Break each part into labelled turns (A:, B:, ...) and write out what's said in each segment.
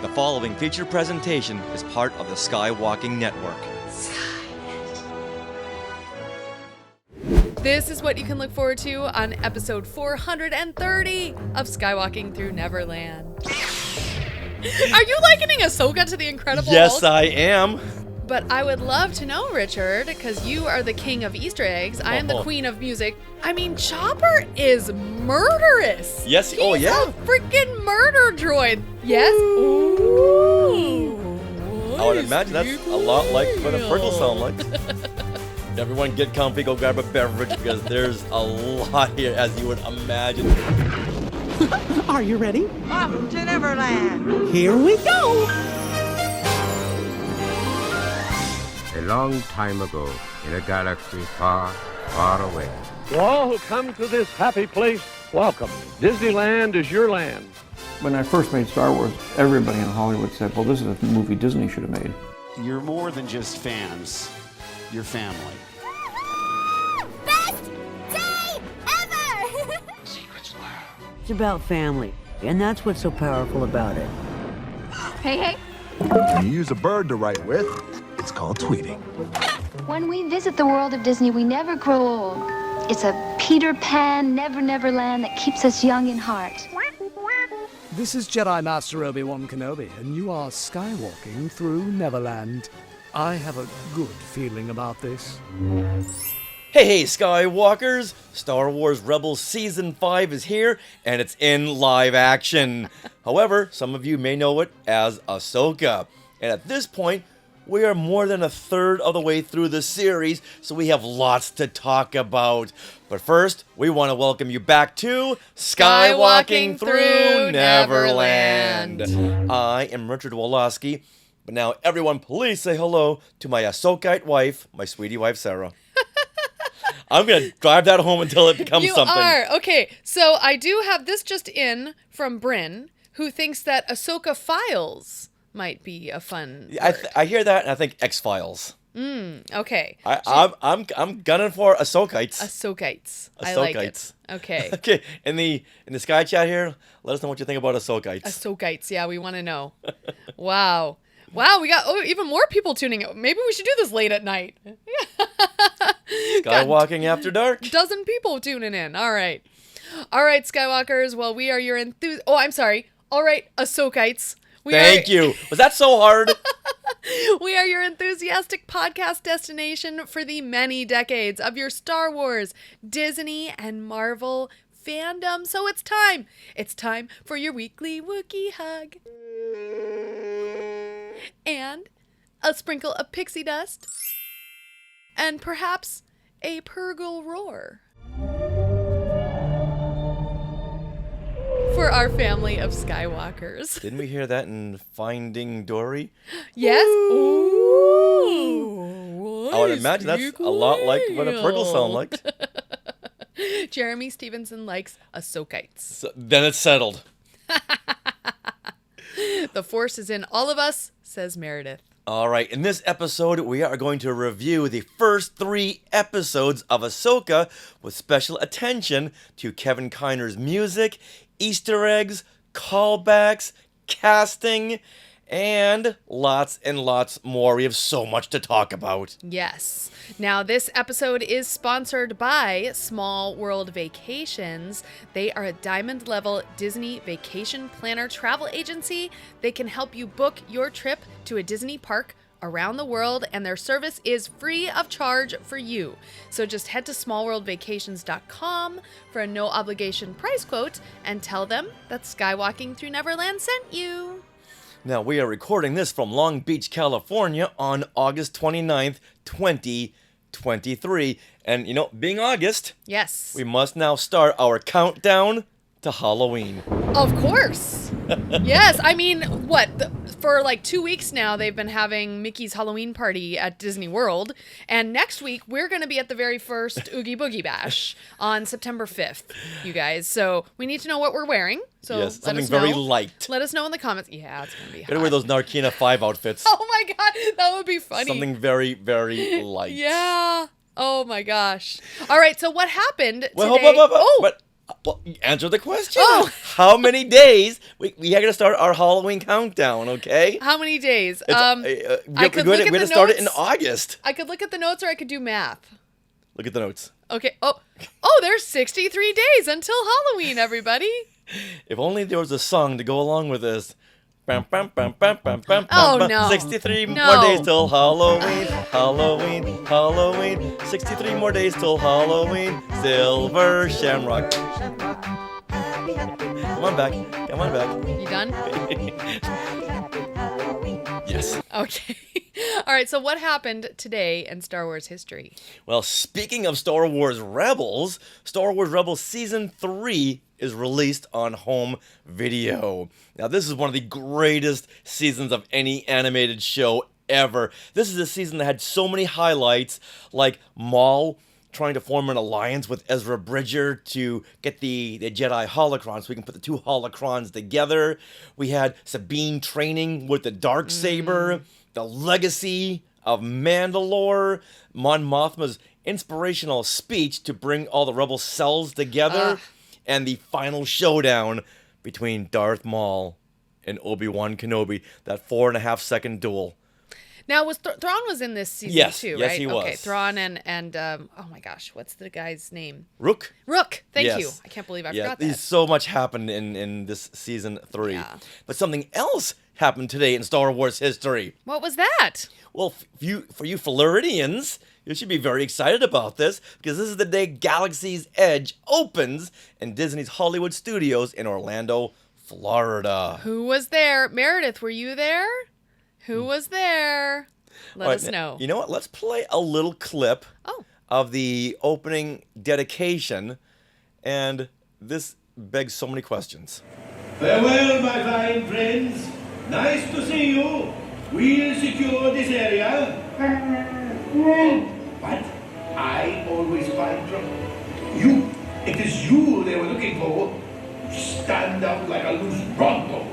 A: The following feature presentation is part of the Skywalking Network.
B: This is what you can look forward to on episode 430 of Skywalking Through Neverland. Are you likening Ahsoka to the Incredible
A: Yes,
B: Hulk?
A: I am.
B: But I would love to know, Richard, because you are the king of Easter eggs. I am the queen of music. I mean, Chopper is murderous.
A: Yes,
B: He's
A: oh yeah.
B: a freaking murder droid. Yes? Ooh.
A: I would imagine that's a lot like what a Purgle sound like. Everyone get comfy, go grab a beverage, because there's a lot here, as you would imagine.
C: Are you ready?
D: Off to Neverland.
C: Here we go!
E: A long time ago, in a galaxy far, far away.
F: To all who come to this happy place, welcome. Disneyland is your land.
G: When I first made Star Wars, everybody in Hollywood said, well, this is a movie Disney should have made.
H: You're more than just fans. You're family.
I: Best day ever!
H: Secrets lab.
D: It's about family, and that's what's so powerful about it.
I: Hey.
J: When you use a bird to write with, it's called tweeting.
I: When we visit the world of Disney, we never grow old. It's a Peter Pan, Never Land that keeps us young in heart.
K: This is Jedi Master Obi-Wan Kenobi, and you are skywalking through Neverland. I have a good feeling about this.
A: Hey, Skywalkers! Star Wars Rebels Season 5 is here, and it's in live action. However, some of you may know it as Ahsoka. And at this point, we are more than a third of the way through the series, so we have lots to talk about. But first, we want to welcome you back to Skywalking Through Neverland. I am Richard Woloski, but now everyone please say hello to my Ahsokite wife, my sweetie wife, Sarah. I'm going to drive that home until it becomes something.
B: You are. Okay, so I do have this just in from Bryn, who thinks that Ahsoka Files might be a fun word.
A: I hear that and I think X-Files.
B: Okay.
A: I'm gunning for Ahsokites.
B: Ahsokites. I like it. Okay.
A: Okay. In the Sky Chat here, let us know what you think about Ahsokites.
B: Ahsokites. Yeah, we want to know. Wow. Wow, we got even more people tuning in. Maybe we should do this late at night.
A: Skywalking After Dark.
B: Dozen people tuning in. All right. All right, Skywalkers. Well, we are your Oh, I'm sorry. All right, Ahsokites.
A: Thank you. Was that so hard?
B: We are your enthusiastic podcast destination for the many decades of your Star Wars, Disney, and Marvel fandom. So it's time. It's time for your weekly Wookiee hug. And a sprinkle of pixie dust. And perhaps a Purgle roar. For our family of Skywalkers.
A: Didn't we hear that in Finding Dory?
B: Yes. Ooh.
A: I would imagine that's a lot like what a Purgle sound liked.
B: Jeremy Stevenson likes Ahsokites.
A: So, then it's settled.
B: The Force is in all of us, says Meredith.
A: All right, in this episode, we are going to review the first 3 episodes of Ahsoka with special attention to Kevin Kiner's music, Easter eggs, callbacks, casting, and lots more. We have so much to talk about.
B: Yes. Now, this episode is sponsored by Small World Vacations. They are a diamond-level Disney vacation planner travel agency. They can help you book your trip to a Disney park around the world, and their service is free of charge for you. So just head to smallworldvacations.com for a no-obligation price quote and tell them that Skywalking Through Neverland sent you.
A: Now, we are recording this from Long Beach, California on August 29th, 2023. And, you know, being August,
B: yes,
A: we must now start our countdown to Halloween.
B: Of course. Yes, I mean, for like 2 weeks now, they've been having Mickey's Halloween party at Disney World. And next week, we're going to be at the very first Oogie Boogie Bash on September 5th, you guys. So we need to know what we're wearing. So
A: yes,
B: let
A: something
B: us know.
A: very light.
B: Let us know in the comments. Yeah, it's going to be hot.
A: Better wear those Narkina 5 outfits.
B: Oh my God, that would be funny.
A: Something very, very light.
B: Yeah. Oh my gosh. All right, so what happened today?
A: Well, Well, answer the question.
B: Oh.
A: How many days? We got to start our Halloween countdown, okay?
B: How many days?
A: I could look at the notes. Start it in August.
B: I could look at the notes, or I could do math.
A: Look at the notes.
B: Okay. Oh, there's 63 days until Halloween, everybody.
A: If only there was a song to go along with this.
B: Oh, no.
A: 63
B: No.
A: more days till Halloween, Halloween, Halloween. 63 more days till Halloween. Silver Shamrock. Come on back. Come on back.
B: You done?
A: Yes.
B: Okay. All right, so what happened today in Star Wars history?
A: Well, speaking of Star Wars Rebels, Star Wars Rebels Season 3 is released on home video. Now, this is one of the greatest seasons of any animated show ever. This is a season that had so many highlights, like Maul trying to form an alliance with Ezra Bridger to get the Jedi holocron so we can put the two holocrons together. We had Sabine training with the Darksaber, the legacy of Mandalore, Mon Mothma's inspirational speech to bring all the rebel cells together, and the final showdown between Darth Maul and Obi-Wan Kenobi, that 4.5-second duel.
B: Now, Thrawn was in this season too, right?
A: Yes, he was.
B: Okay, Thrawn and oh my gosh, what's the guy's name?
A: Rook.
B: Thank you. I can't believe I forgot that.
A: So much happened in this Season 3.
B: Yeah.
A: But something else happened today in Star Wars history.
B: What was that?
A: Well, for you Floridians, you should be very excited about this, because this is the day Galaxy's Edge opens in Disney's Hollywood Studios in Orlando, Florida.
B: Who was there? Meredith, were you there? Who was there? Let us know.
A: You know what? Let's play a little clip of the opening dedication, and this begs so many questions.
L: Farewell, my fine friends. Nice to see you. We'll secure this area. But I always find trouble. It is you they were looking for. Stand up like a loose bronco.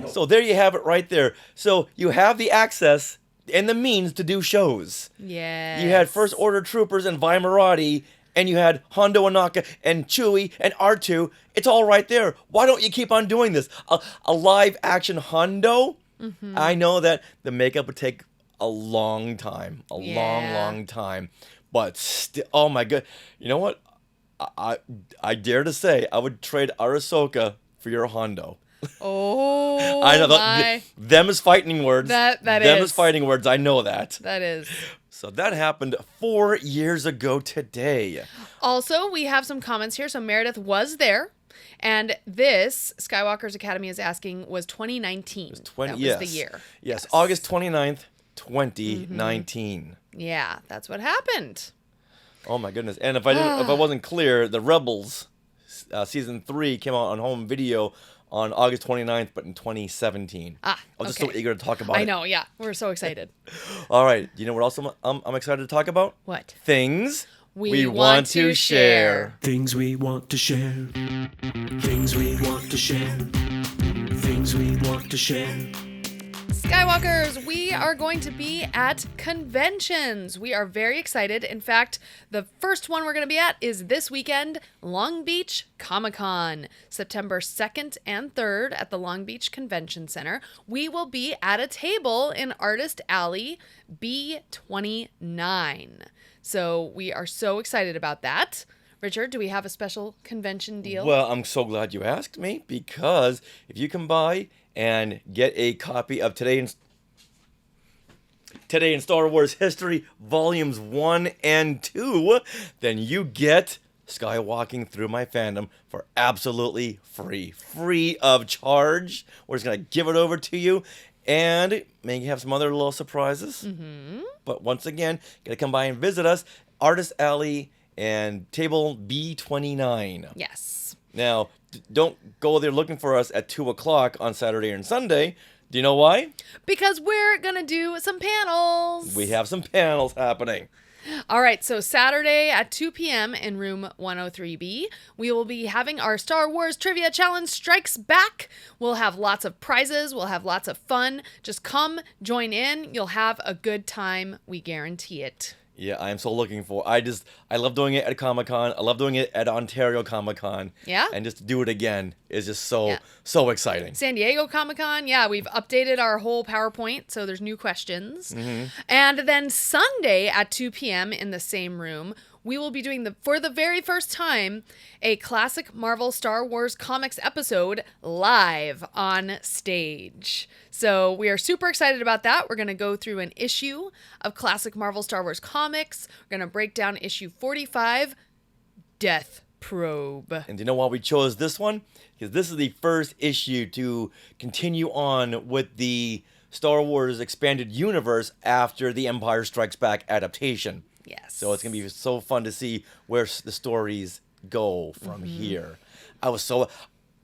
A: So there you have it right there. So you have the access and the means to do shows.
B: Yeah.
A: You had First Order Troopers and Vi Marati, and you had Hondo Ohnaka and Chewie and R2. It's all right there. Why don't you keep on doing this? A live action Hondo? Mm-hmm. I know that the makeup would take a long time. Long time. But still, oh my god. You know what? I dare to say I would trade our Ahsoka for your Hondo.
B: Oh,
A: I know
B: my.
A: Them is fighting words.
B: Them
A: is fighting words. I know that.
B: That is.
A: So that happened 4 years ago today.
B: Also, we have some comments here. So Meredith was there. And this, Skywalker's Academy is asking, was 2019. That was the year.
A: Yes, August 29th, 2019.
B: Mm-hmm. Yeah, that's what happened.
A: Oh my goodness. And if I wasn't clear, the Rebels Season 3 came out on home video on August 29th, but in 2017. I was just so eager to talk about it.
B: I know, yeah. We're so excited.
A: All right. You know what else I'm excited to talk about?
B: What?
A: Things we want to share.
M: Things we want to share. Things we want to share. Things we want to share.
B: Skywalkers, we are going to be at conventions. We are very excited. In fact, the first one we're going to be at is this weekend, Long Beach Comic-Con, September 2nd and 3rd at the Long Beach Convention Center. We will be at a table in Artist Alley B29. So we are so excited about that. Richard, do we have a special convention deal?
A: Well, I'm so glad you asked me, because if you come by and get a copy of Today in Star Wars History Volumes 1 and 2, then you get Skywalking Through My Fandom for absolutely free of charge. We're just going to give it over to you, and maybe have some other little surprises. Mm-hmm. But once again, got to come by and visit us, Artist Alley and table B29.
B: Yes.
A: Now, don't go there looking for us at 2 o'clock on Saturday and Sunday. Do you know why?
B: Because we're going to do some panels.
A: We have some panels happening.
B: All right, so Saturday at 2 p.m. in room 103B, we will be having our Star Wars Trivia Challenge Strikes Back. We'll have lots of prizes. We'll have lots of fun. Just come, join in. You'll have a good time. We guarantee it.
A: Yeah, I am so looking for. I love doing it at Comic-Con. I love doing it at Ontario Comic-Con.
B: Yeah?
A: And just to do it again is just so exciting.
B: San Diego Comic-Con, yeah, we've updated our whole PowerPoint, so there's new questions.
A: Mm-hmm.
B: And then Sunday at 2 p.m. in the same room, we will be doing, for the very first time, a classic Marvel Star Wars comics episode live on stage. So we are super excited about that. We're going to go through an issue of classic Marvel Star Wars comics. We're going to break down issue 45, Death Probe.
A: And do you know why we chose this one? Because this is the first issue to continue on with the Star Wars expanded universe after the Empire Strikes Back adaptation.
B: Yes.
A: So it's going to be so fun to see where the stories go from here. I was so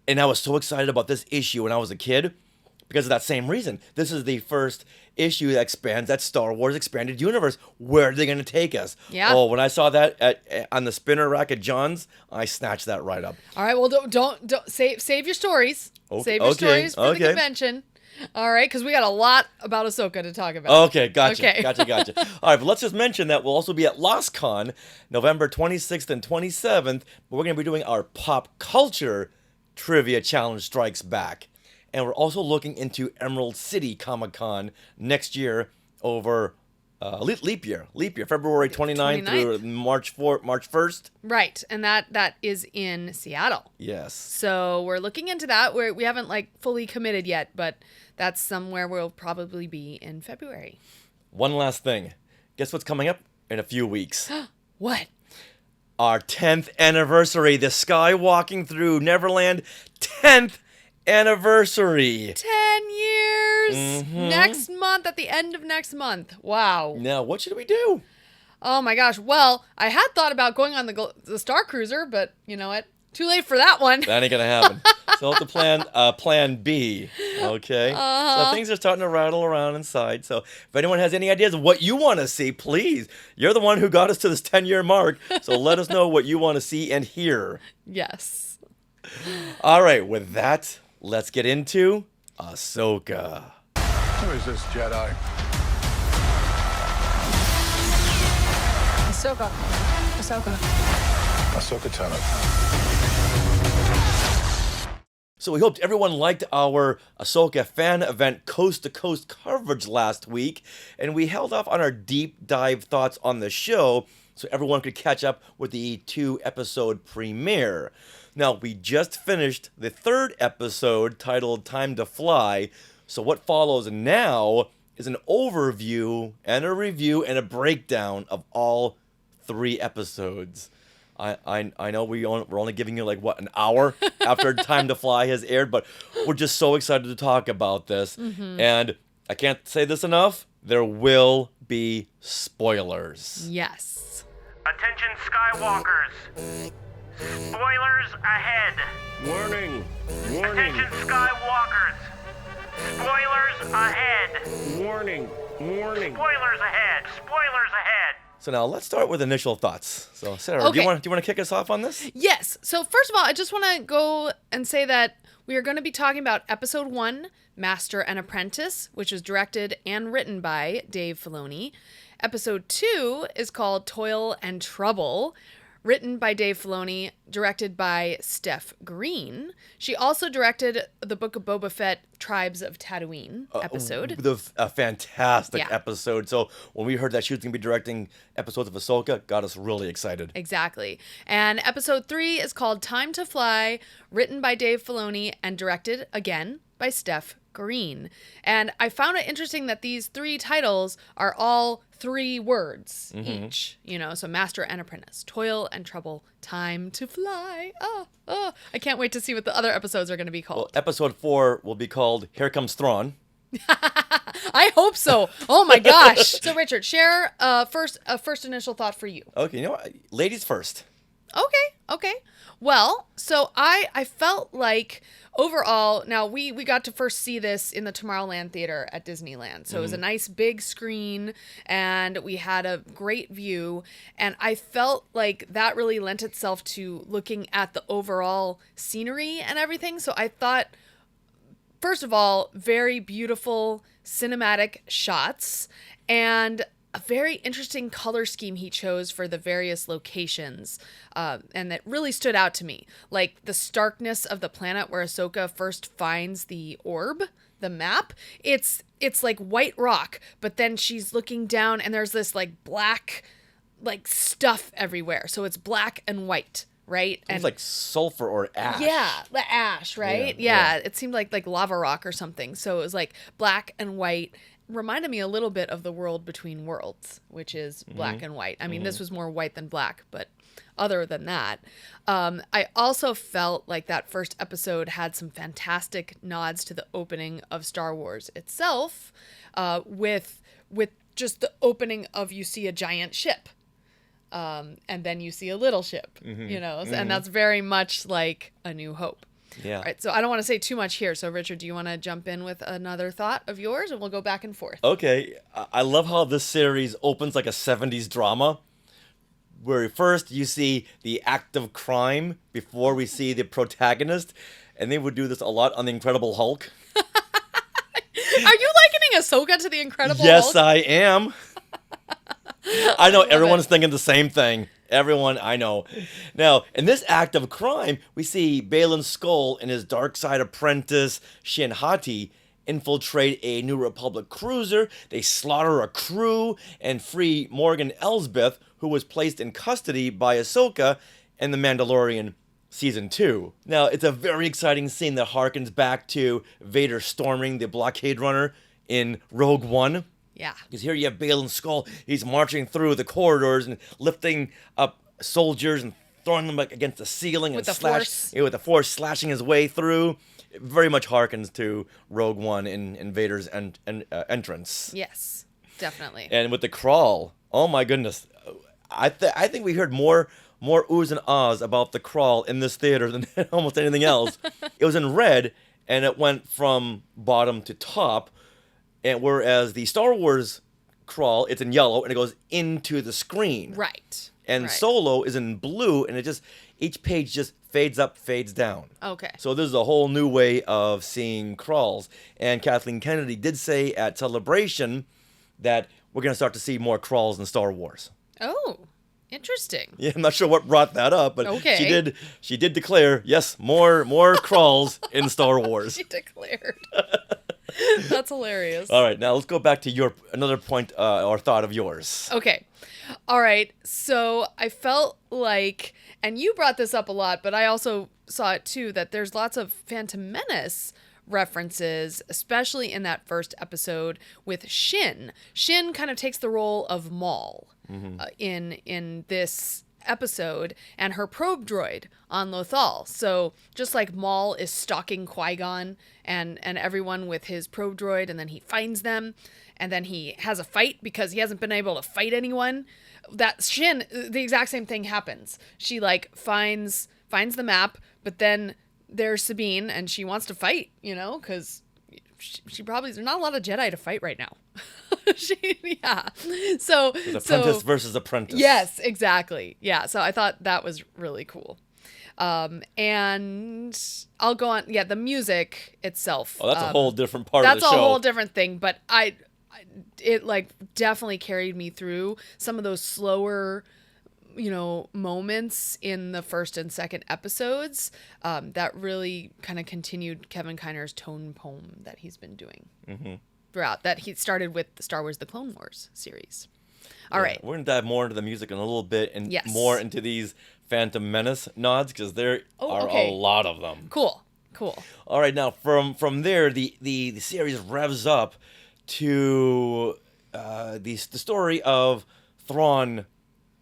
A: excited about this issue when I was a kid because of that same reason. This is the first issue that expands that Star Wars expanded universe. Where are they going to take us?
B: Yeah.
A: Oh, when I saw that on the spinner rack at John's, I snatched that right up.
B: All right, well, don't save your stories.
A: Okay,
B: Save your stories for the
A: okay.
B: convention. All right, because we got a lot about Ahsoka to talk about.
A: Okay, gotcha.
B: Okay.
A: Gotcha. All right, but let's just mention that we'll also be at LostCon, November 26th and 27th, but we're going to be doing our pop culture trivia challenge Strikes Back. And we're also looking into Emerald City Comic-Con next year over leap year, February 29th through March 1st.
B: Right, and that is in Seattle.
A: Yes.
B: So we're looking into that. We haven't fully committed yet, but that's somewhere we'll probably be in February.
A: One last thing. Guess what's coming up in a few weeks?
B: What?
A: Our 10th anniversary, the Skywalking through Neverland 10th anniversary.
B: 10 years. Next month, at the end of next month. Wow.
A: Now, what should we do?
B: Oh my gosh. Well, I had thought about going on the Star Cruiser, but you know what? Too late for that one.
A: That ain't gonna happen. So we'll have to plan B. Okay. So things are starting to rattle around inside. So if anyone has any ideas of what you want to see, please. You're the one who got us to this 10-year mark. So let us know what you want to see and hear.
B: Yes.
A: All right. With that, let's get into Ahsoka.
J: Who is this Jedi?
N: Ahsoka.
J: Ahsoka Tano.
A: So we hoped everyone liked our Ahsoka fan event coast-to-coast coverage last week, and we held off on our deep dive thoughts on the show so everyone could catch up with the 2-episode premiere. Now, we just finished the 3rd episode titled Time to Fly, so what follows now is an overview and a review and a breakdown of all 3 episodes. I know we're only giving you an hour after Time to Fly has aired, but we're just so excited to talk about this. And I can't say this enough, there will be spoilers.
B: Yes.
O: Attention Skywalkers. Spoilers ahead.
E: Warning!
O: Attention Skywalkers. Spoilers ahead.
E: Warning!
O: Spoilers ahead. Spoilers ahead.
A: So now let's start with initial thoughts. So Sarah, do you want to kick us off on this?
B: Yes. So first of all, I just want to go and say that we are going to be talking about episode 1, Master and Apprentice, which was directed and written by Dave Filoni. Episode 2 is called Toil and Trouble, written by Dave Filoni, directed by Steph Green. She also directed the Book of Boba Fett Tribes of Tatooine episode.
A: A fantastic episode. So when we heard that she was going to be directing episodes of Ahsoka, got us really excited.
B: Exactly. And episode 3 is called Time to Fly, written by Dave Filoni and directed, again, by Steph Green. And I found it interesting that these 3 titles are all 3 words each. So Master and Apprentice, Toil and Trouble, Time to Fly. I can't wait to see what the other episodes are going to be called.
A: Well, episode 4 will be called Here Comes Thrawn.
B: I hope so. Oh my gosh. So Richard, share a first initial thought for you.
A: Okay, you know what? Ladies first.
B: Okay. Well, so I felt like overall, now we got to first see this in the Tomorrowland Theater at Disneyland. So it was a nice big screen and we had a great view. And I felt like that really lent itself to looking at the overall scenery and everything. So I thought, first of all, very beautiful cinematic shots. And a very interesting color scheme he chose for the various locations, and that really stood out to me. Like the starkness of the planet where Ahsoka first finds the orb, the map. It's like white rock, but then she's looking down and there's this like black like stuff everywhere. So it's black and white, right?
A: It was like sulfur or ash.
B: Yeah, the ash, right? Yeah, it seemed like lava rock or something. So it was like black and white. Reminded me a little bit of the World Between Worlds, which is black and white. I mean, this was more white than black, but other than that, I also felt like that first episode had some fantastic nods to the opening of Star Wars itself, with just the opening of you see a giant ship, and then you see a little ship, and that's very much like A New Hope.
A: Yeah.
B: All right, so I don't want to say too much here. So, Richard, do you want to jump in with another thought of yours, and we'll go back and forth?
A: Okay. I love how this series opens like a 70s drama, where first you see the act of crime before we see the protagonist, and they would do this a lot on The Incredible Hulk.
B: Are you likening Ahsoka to the Incredible Hulk?
A: Yes, I am. I know everyone's thinking the same thing. Everyone, I know. Now, in this act of crime, we see Baylan Skoll and his dark side apprentice, Shin Hati, infiltrate a New Republic cruiser. They slaughter a crew and free Morgan Elsbeth, who was placed in custody by Ahsoka in The Mandalorian Season 2. Now, it's a very exciting scene that harkens back to Vader storming the blockade runner in Rogue One.
B: Yeah.
A: Because here you have Baylan Skoll. He's marching through the corridors and lifting up soldiers and throwing them against the ceiling
B: with
A: and
B: with
A: the Force slashing his way through. It very much harkens to Rogue One in Vader's entrance.
B: Yes, definitely.
A: And with the crawl, oh my goodness, I think we heard more oohs and ahs about the crawl in this theater than almost anything else. It was in red, and it went from bottom to top. And whereas the Star Wars crawl, it's in yellow and it goes into the screen.
B: Right.
A: And Solo is in blue, and each page just fades up, fades down.
B: Okay.
A: So this is a whole new way of seeing crawls. And Kathleen Kennedy did say at Celebration that we're going to start to see more crawls in Star Wars.
B: Oh, interesting.
A: Yeah, I'm not sure what brought that up, but
B: okay.
A: she did declare, yes, more crawls in Star Wars.
B: She declared. That's hilarious.
A: All right, now let's go back to another point or thought of yours.
B: Okay. All right. So I felt like, and you brought this up a lot, but I also saw it too, that there's lots of Phantom Menace references, especially in that first episode with Shin. Shin kind of takes the role of Maul in this episode, and her probe droid on Lothal. So just like Maul is stalking Qui-Gon and everyone with his probe droid, and then he finds them, and then he has a fight because he hasn't been able to fight anyone. That Shin, the exact same thing happens. She like finds the map, but then there's Sabine, and she wants to fight, because she probably, there's not a lot of Jedi to fight right now. So
A: it's apprentice versus apprentice.
B: Yes, exactly. Yeah. So I thought that was really cool. And I'll go on. Yeah, the music itself.
A: Oh, that's a whole different part of the show.
B: That's a whole different thing. But it like definitely carried me through some of those slower, moments in the first and second episodes that really kind of continued Kevin Kiner's tone poem that he's been doing throughout. That he started with the Star Wars: The Clone Wars series. All right.
A: We're going to dive more into the music in a little bit and more into these Phantom Menace nods because there are a lot of them.
B: Cool.
A: All right. Now, from there, the series revs up to the story of Thrawn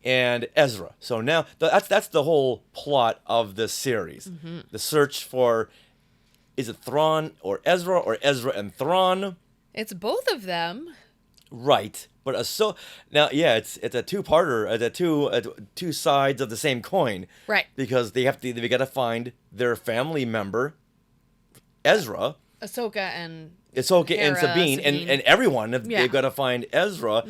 A: and Ezra. So now that's the whole plot of this series. The search for, is it Thrawn or Ezra and Thrawn?
B: It's both of them.
A: Right. But it's a two-parter, two sides of the same coin.
B: Right.
A: Because they got to find their family member, Ezra.
B: Ahsoka and
A: Sabine. And everyone. They've got to find Ezra,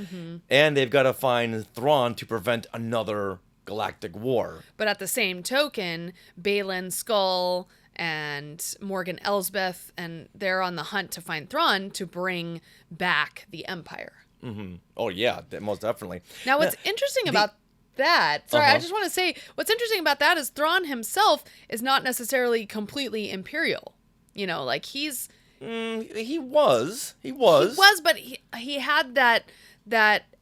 A: and they've got to find Thrawn to prevent another galactic war.
B: But at the same token, Baylan Skoll and Morgan Elsbeth, and they're on the hunt to find Thrawn to bring back the Empire.
A: Oh yeah, most definitely.
B: Now, what's interesting about that, sorry, I just want to say, what's interesting about that is Thrawn himself is not necessarily completely Imperial. You know, like he was, but he had that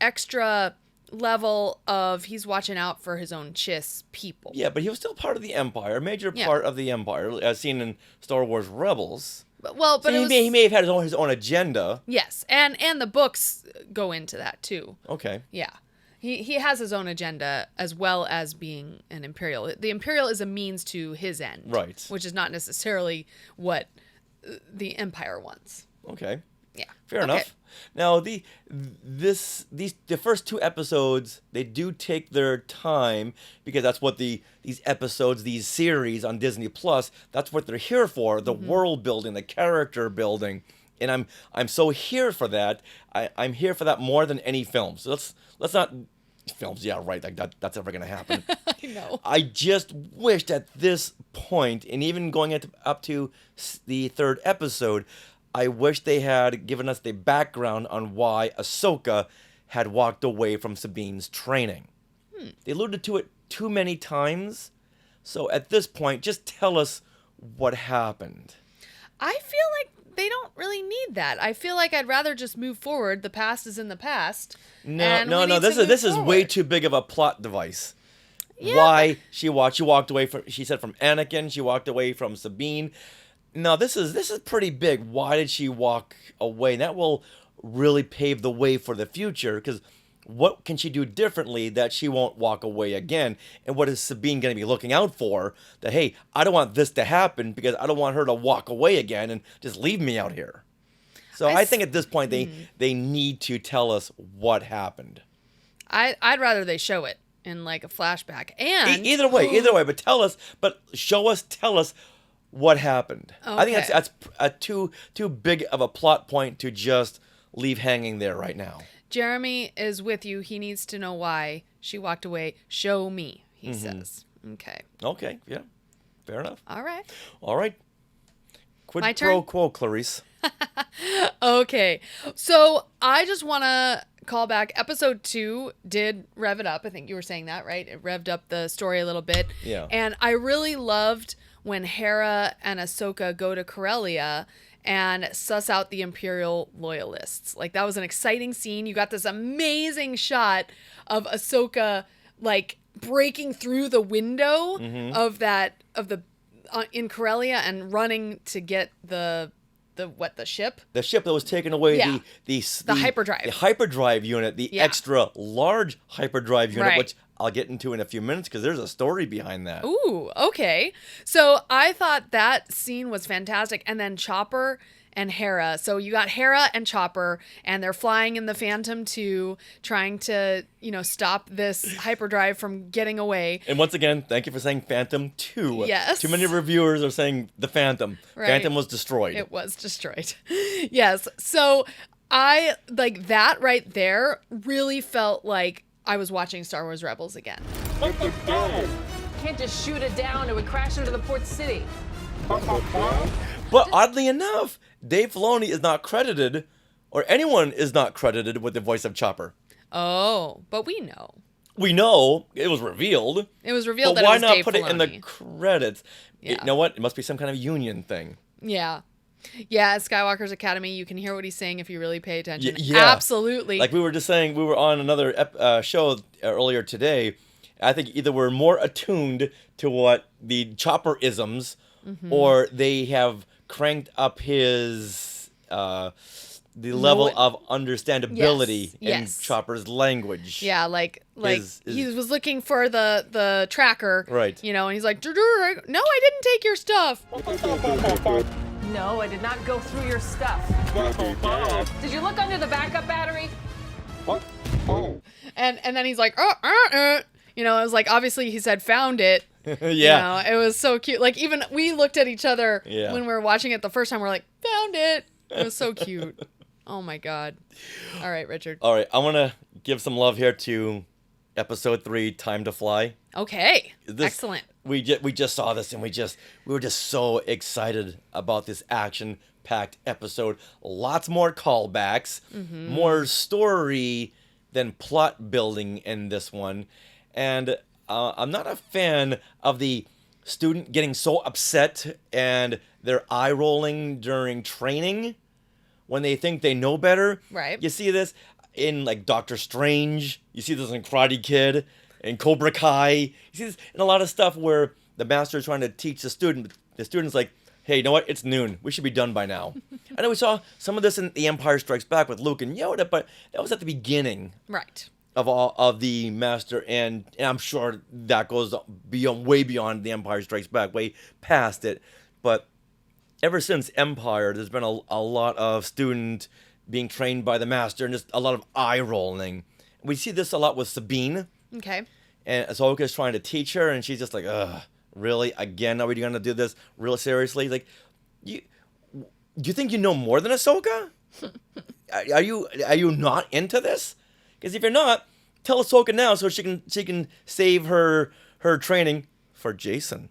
B: extra level of he's watching out for his own Chiss people.
A: Yeah, but he was still part of the Empire, a major part of the Empire, as seen in Star Wars Rebels.
B: But
A: so he may have had his own agenda.
B: Yes, and the books go into that too.
A: Okay.
B: Yeah. He has his own agenda as well as being an Imperial. The Imperial is a means to his end. Right. Which is not necessarily what the Empire wants.
A: Okay.
B: Yeah.
A: Fair enough. Now the first 2 episodes, they do take their time because that's what these episodes, these series on Disney Plus, that's what they're here for, the world building, the character building. And I'm so here for that. I'm here for that more than any film. So let's not films, yeah, right, like that's ever gonna happen.
B: I know.
A: I just wished at this point, and even going up to the 3rd episode, I wish they had given us the background on why Ahsoka had walked away from Sabine's training. They alluded to it too many times, so at this point, just tell us what happened.
B: I feel like they don't really need that. I feel like I'd rather just move forward. The past is in the past.
A: No. This is way too big of a plot device.
B: Yeah,
A: why she walked away from, she said, from Anakin. She walked away from Sabine. No, this is pretty big. Why did she walk away? And that will really pave the way for the future, because what can she do differently that she won't walk away again? And what is Sabine going to be looking out for? That, hey, I don't want this to happen because I don't want her to walk away again and just leave me out here. So I think at this point they need to tell us what happened.
B: I'd rather they show it in like a flashback. And
A: either way, but tell us what happened.
B: Okay.
A: I think that's too big of a plot point to just leave hanging there right now.
B: Jeremy is with you. He needs to know why she walked away. Show me, he says. Okay.
A: Okay, yeah. Fair enough.
B: All
A: right. Quid
B: My
A: pro
B: turn?
A: quo, Clarice.
B: Okay. So I just want to call back. Episode 2 did rev it up. I think you were saying that, right? It revved up the story a little bit.
A: Yeah.
B: And I really loved when Hera and Ahsoka go to Corellia and suss out the Imperial loyalists. Like, that was an exciting scene. You got this amazing shot of Ahsoka, like, breaking through the window in Corellia and running to get the ship?
A: The ship that was taking away the
B: hyperdrive.
A: The hyperdrive unit, the extra large hyperdrive unit,
B: Right.
A: which I'll get into in a few minutes because there's a story behind that.
B: Ooh, okay. So I thought that scene was fantastic. And then Chopper and Hera. So you got Hera and Chopper, and they're flying in the Phantom 2, trying to, stop this hyperdrive from getting away.
A: And once again, thank you for saying Phantom 2.
B: Yes.
A: Too many reviewers are saying the Phantom.
B: Right.
A: Phantom was destroyed.
B: It was destroyed. Yes. So I, like, that right there really felt like I was watching Star Wars Rebels again.
N: Can't just shoot it down. It would crash into the port city.
A: But oddly enough, Dave Filoni is not credited, or anyone is not credited with the voice of Chopper.
B: Oh, but we know.
A: We know it was revealed.
B: It was revealed
A: but
B: that
A: why
B: it was
A: not
B: Dave
A: put
B: Filoni.
A: it in the credits?
B: Yeah.
A: You know what? It must be some kind of union thing.
B: Yeah. Yeah, at Skywalker's Academy, you can hear what he's saying if you really pay attention.
A: Yeah.
B: Absolutely.
A: Like we were just saying, we were on another show earlier today. I think either we're more attuned to what the Chopper isms, or they have cranked up his the level of understandability in Chopper's language.
B: Yeah, like he was looking for the tracker,
A: right?
B: And he's like, no, I didn't take your stuff.
N: No, I did not go through your stuff. Did you look under the backup battery?
B: And then he's like, it was like, obviously he said found it.
A: Yeah.
B: It was so cute. Like, even we looked at each other when we were watching it the first time. We're like, found it. It was so cute. Oh my God. All right, Richard.
A: All right, I want to give some love here to episode 3, Time to Fly.
B: Okay. Excellent.
A: We just saw this and we were just so excited about this action packed episode. Lots more callbacks, more story than plot building in this one. And I'm not a fan of the student getting so upset and their eye rolling during training when they think they know better.
B: Right.
A: You see this in like Doctor Strange. You see this in Karate Kid, in Cobra Kai. You see this in a lot of stuff where the master is trying to teach the student. The student's like, hey, you know what? It's noon. We should be done by now. I know we saw some of this in The Empire Strikes Back with Luke and Yoda, but that was at the beginning.
B: Right.
A: Of all of the master, and I'm sure that goes beyond, way beyond The Empire Strikes Back, way past it. But ever since Empire, there's been a lot of student being trained by the master, and just a lot of eye rolling. We see this a lot with Sabine.
B: Okay.
A: And Ahsoka's trying to teach her, and she's just like, ugh, really? Again? Are we going to do this real seriously? Like, do you think you know more than Ahsoka? Are you not into this? Because if you're not, tell Ahsoka now so she can save her training for Jason.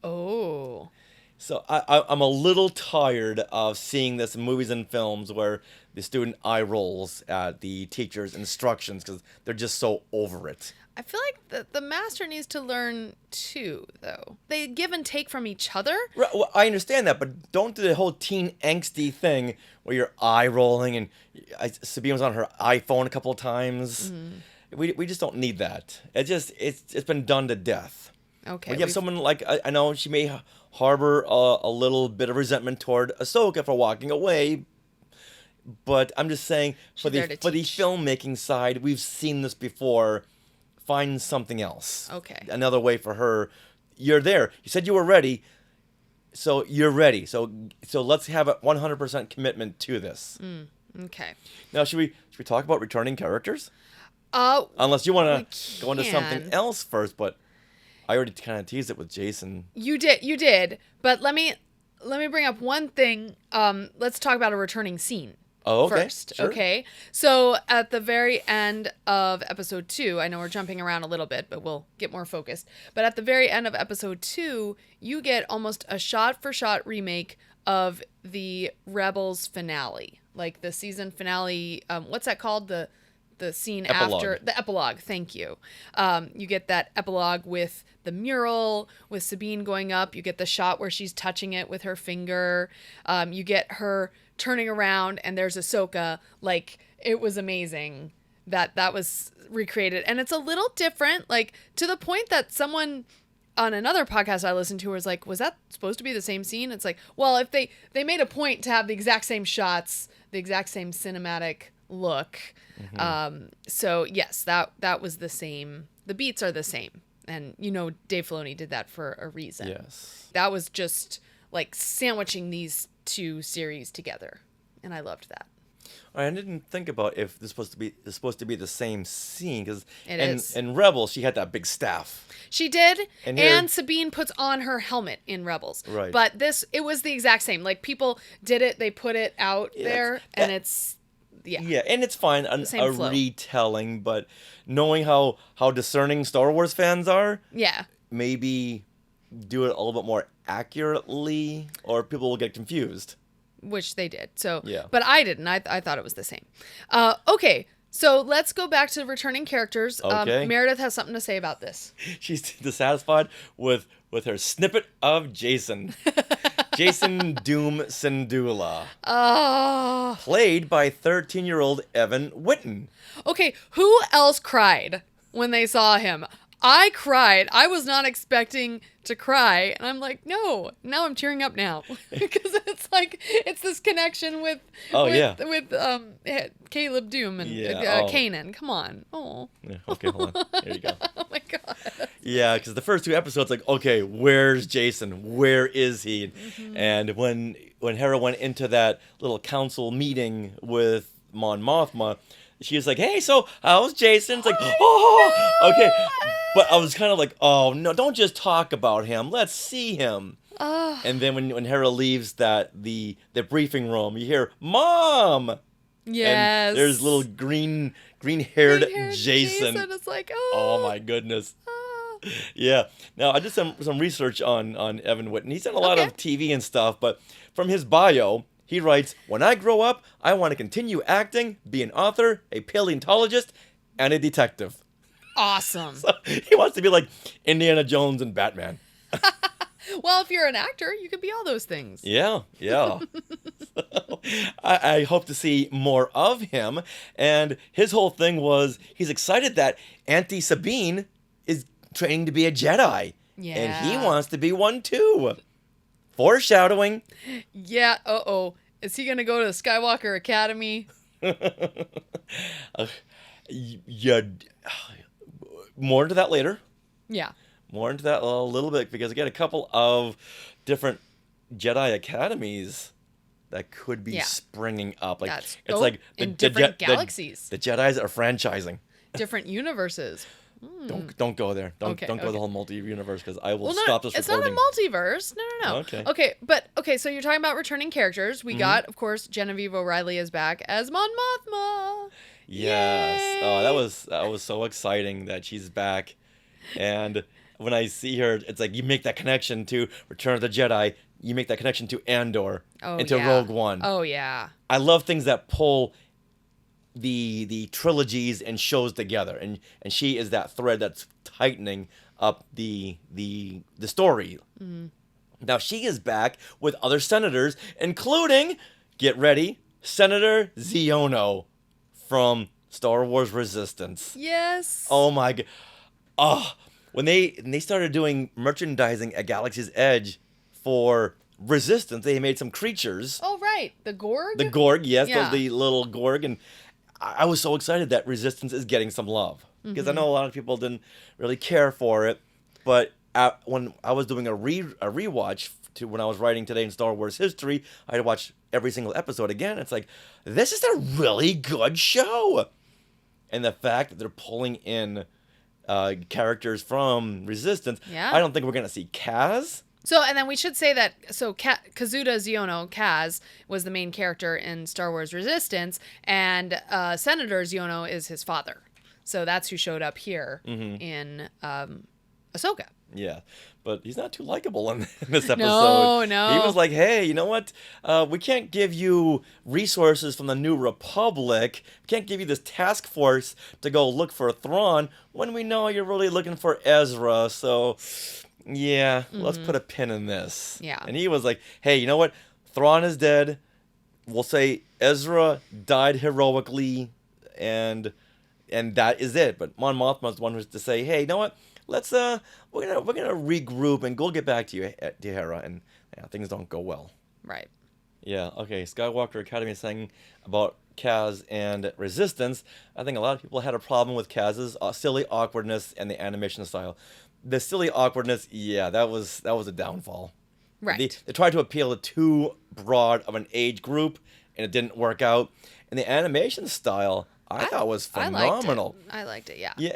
B: Oh.
A: So I'm a little tired of seeing this in movies and films where the student eye rolls at the teacher's instructions because they're just so over it.
B: I feel like the master needs to learn too, though. They give and take from each other.
A: Right, well, I understand that, but don't do the whole teen angsty thing where you're eye rolling and Sabine was on her iPhone a couple of times. We just don't need that. It's been done to death.
B: Okay.
A: When you have someone like, I know she may harbor a little bit of resentment toward Ahsoka for walking away, but I'm just saying for the filmmaking side, we've seen this before. Find something else.
B: Okay.
A: Another way for her. You're there. You said you were ready, so you're ready. So let's have a 100% commitment to this.
B: Okay.
A: Now, should we talk about returning characters? Unless you want to go into something else first, but I already kind of teased it with Jason.
B: You did. But let me bring up one thing. Let's talk about a returning scene.
A: Oh, okay.
B: First,
A: sure.
B: Okay. So at the very end of episode 2, I know we're jumping around a little bit, but we'll get more focused. But at the very end of episode 2, you get almost a shot-for-shot remake of the Rebels finale, like the season finale. What's that called? The scene after the epilogue. Thank you. You get that epilogue with the mural with Sabine going up. You get the shot where she's touching it with her finger. You get her turning around and there's Ahsoka. Like, it was amazing that was recreated, and it's a little different, like to the point that someone on another podcast I listened to was like, was that supposed to be the same scene? It's like, well, if they made a point to have the exact same shots, the exact same cinematic look. So yes, that was the same. The beats are the same, and Dave Filoni did that for a reason.
A: Yes,
B: that was just like sandwiching these two series together, and I loved that.
A: I didn't think about if this is supposed to be the same scene, because in Rebels she had that big staff.
B: She did,
A: and
B: Sabine puts on her helmet in Rebels.
A: Right.
B: But it was the exact same. Like, people did it, they put it out there, and it's
A: and it's fine, a retelling, but knowing how discerning Star Wars fans are, maybe do it a little bit more accurately, or people will get confused.
B: Which they did. So,
A: yeah.
B: But I didn't. I thought it was the same. Okay, so let's go back to returning characters.
A: Okay.
B: Meredith has something to say about this.
A: She's dissatisfied with her snippet of Jason. Jason Doom Syndulla. Played by 13-year-old Evan Whitten.
B: Okay, who else cried when they saw him? I cried. I was not expecting to cry, and I'm like, no. Now I'm cheering up now because it's like it's this connection with Caleb Doom and Kanan. Come on. Oh.
A: Yeah, okay, hold on. There you go.
B: Oh my god.
A: Yeah, because the first 2 episodes, like, okay, where's Jason? Where is he? And when Hera went into that little council meeting with Mon Mothma, she was like, hey, so how's Jason? It's like, okay. But I was kind of like, oh, no, don't just talk about him. Let's see him. And then when Hera leaves the briefing room, you hear, Mom!
B: Yes.
A: And there's little green-haired Jason.
B: It's like,
A: oh my goodness. Yeah. Now, I did some research on Evan Whitten. He's done a lot of TV and stuff, but from his bio, He writes, when I grow up, I want to continue acting, be an author, a paleontologist, and a detective.
B: Awesome.
A: So he wants to be like Indiana Jones and Batman.
B: Well, if you're an actor, you could be all those things.
A: Yeah. So, I hope to see more of him. And his whole thing was he's excited that Auntie Sabine is training to be a Jedi.
B: Yeah.
A: And he wants to be one too. Foreshadowing.
B: Yeah. Is he going to go to the Skywalker Academy?
A: Yeah. More into that later.
B: Yeah.
A: More into that a little bit because again, a couple of different Jedi academies that could be springing up. Like it's like
B: in different galaxies.
A: The Jedis are franchising.
B: Different universes.
A: Don't go there. Don't go the whole multi-universe because I will stop this recording.
B: It's not a multiverse. No. Okay. So you're talking about returning characters. We got, of course, Genevieve O'Reilly is back as Mon Mothma.
A: Yes.
B: Yay!
A: Oh, that was so exciting that she's back, and when I see her, it's like you make that connection to Return of the Jedi. You make that connection to Andor and to Rogue One.
B: Oh yeah.
A: I love things that pull the trilogies and shows together, and she is that thread that's tightening up the story.
B: Mm-hmm.
A: Now she is back with other senators, including, get ready, Senator Ziono from Star Wars Resistance.
B: Yes.
A: Oh my god. Oh, when they started doing merchandising at Galaxy's Edge for Resistance, they made some creatures.
B: Oh right, the Gorg.
A: The Gorg, yes, the little Gorg, and I was so excited that Resistance is getting some love because I know a lot of people didn't really care for it, but when I was doing a rewatch to when I was writing today in Star Wars history, I had to watch every single episode again. It's like, this is a really good show, and the fact that they're pulling in characters from Resistance, I don't think we're gonna see Kaz.
B: So, and then we should say that, Kazuda Xiono, Kaz, was the main character in Star Wars Resistance, and Senator Xiono is his father. So that's who showed up here in Ahsoka.
A: Yeah, but he's not too likable in this episode.
B: No.
A: He was like, hey, you know what? We can't give you resources from the New Republic. We can't give you this task force to go look for Thrawn when we know you're really looking for Ezra. So, yeah, let's put a pin in this.
B: Yeah.
A: And he was like, hey, you know what? Thrawn is dead. We'll say Ezra died heroically, and that is it. But Mon Mothma's the one who's to say, hey, you know what? Let's we're gonna regroup and we'll get back to you, to Hera, and things don't go well.
B: Right.
A: Yeah. Okay. Skywalker Academy is saying about Kaz and Resistance. I think a lot of people had a problem with Kaz's silly awkwardness and the animation style. The silly awkwardness, that was a downfall.
B: Right.
A: They tried to appeal to too broad of an age group, and it didn't work out. And the animation style, I thought was phenomenal.
B: I liked it. Yeah.
A: Yeah.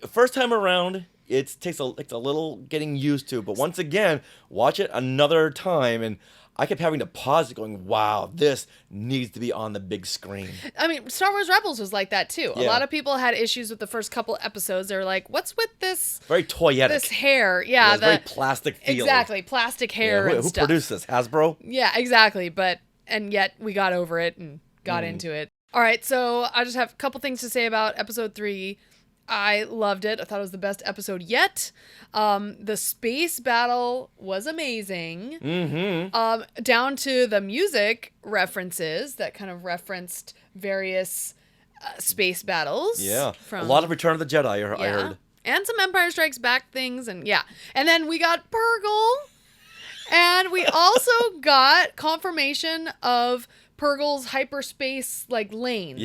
A: First time around, it takes a little getting used to, but once again, watch it another time, and I kept having to pause it going, wow, this needs to be on the big screen.
B: I mean, Star Wars Rebels was like that too.
A: Yeah.
B: A lot of people had issues with the first couple episodes. They were like, what's with this?
A: Very toyetic.
B: This hair. Yeah.
A: Very plastic feel.
B: Exactly. Plastic hair and
A: who
B: stuff.
A: Who produced this? Hasbro?
B: Yeah, exactly. And yet we got over it and got into it. All right. So I just have a couple things to say about episode 3. I loved it. I thought it was the best episode yet. The space battle was amazing. Down to the music references that kind of referenced various space battles.
A: Yeah. A lot of Return of the Jedi, I heard.
B: And some Empire Strikes Back things. And then we got Purgle. And we also got confirmation of Purgle's hyperspace lanes,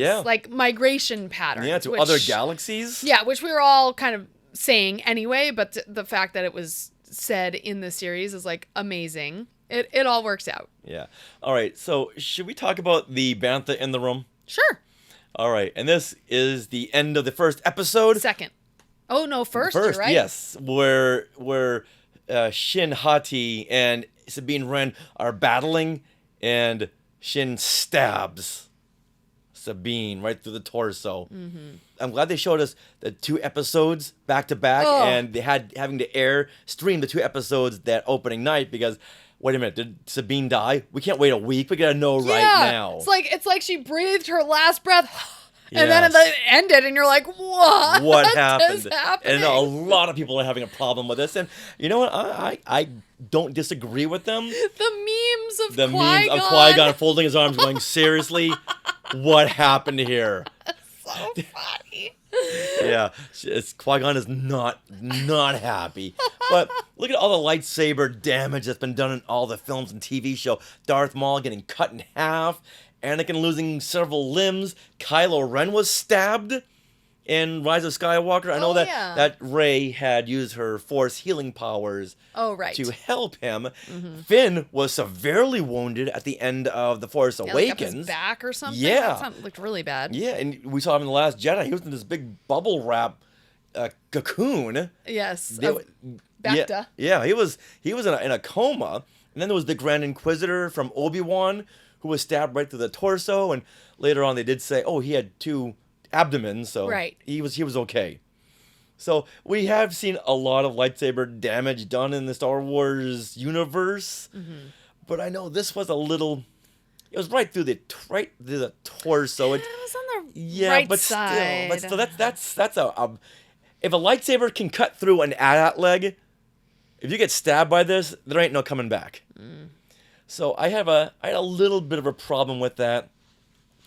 B: migration patterns.
A: Yeah, to other galaxies.
B: Yeah, which we were all kind of saying anyway, but the fact that it was said in the series is amazing. It all works out.
A: Yeah. All right. So should we talk about the bantha in the room?
B: Sure.
A: All right. And this is the end of the first episode.
B: Second. Oh no, first. You're right.
A: Yes, where Shin Hati and Sabine Wren are battling, and Shin stabs Sabine right through the torso. I'm glad they showed us the 2 episodes back to back, and they having to stream the 2 episodes that opening night, because wait a minute, did Sabine die? We can't wait a week. We gotta know right now.
B: It's like she breathed her last breath. And then it ended, and you're like, what?
A: What happened?
B: Is happening?
A: And a lot of people are having a problem with this. And you know what? I don't disagree with them.
B: The memes of
A: Qui-Gon folding his arms going, seriously? What happened here?
B: So funny.
A: Yeah, Qui-Gon is not happy. But look at all the lightsaber damage that's been done in all the films and TV show. Darth Maul getting cut in half. Anakin losing several limbs. Kylo Ren was stabbed in Rise of Skywalker. I know that Rey had used her Force healing powers to help him.
B: Mm-hmm.
A: Finn was severely wounded at the end of The Force Awakens.
B: Like up his back or something?
A: Yeah.
B: That looked really bad.
A: Yeah, and we saw him in The Last Jedi. He was in this big bubble wrap cocoon.
B: Yes.
A: Bacta. Yeah, he was in a coma. And then there was the Grand Inquisitor from Obi-Wan, who was stabbed right through the torso, and later on they did say, he had 2 abdomens, so he was okay. So we have seen a lot of lightsaber damage done in the Star Wars universe, but I know this was it was right through the torso.
B: It was on the right side.
A: But still, that's if a lightsaber can cut through an AT-AT leg, if you get stabbed by this, there ain't no coming back. So I had a little bit of a problem with that.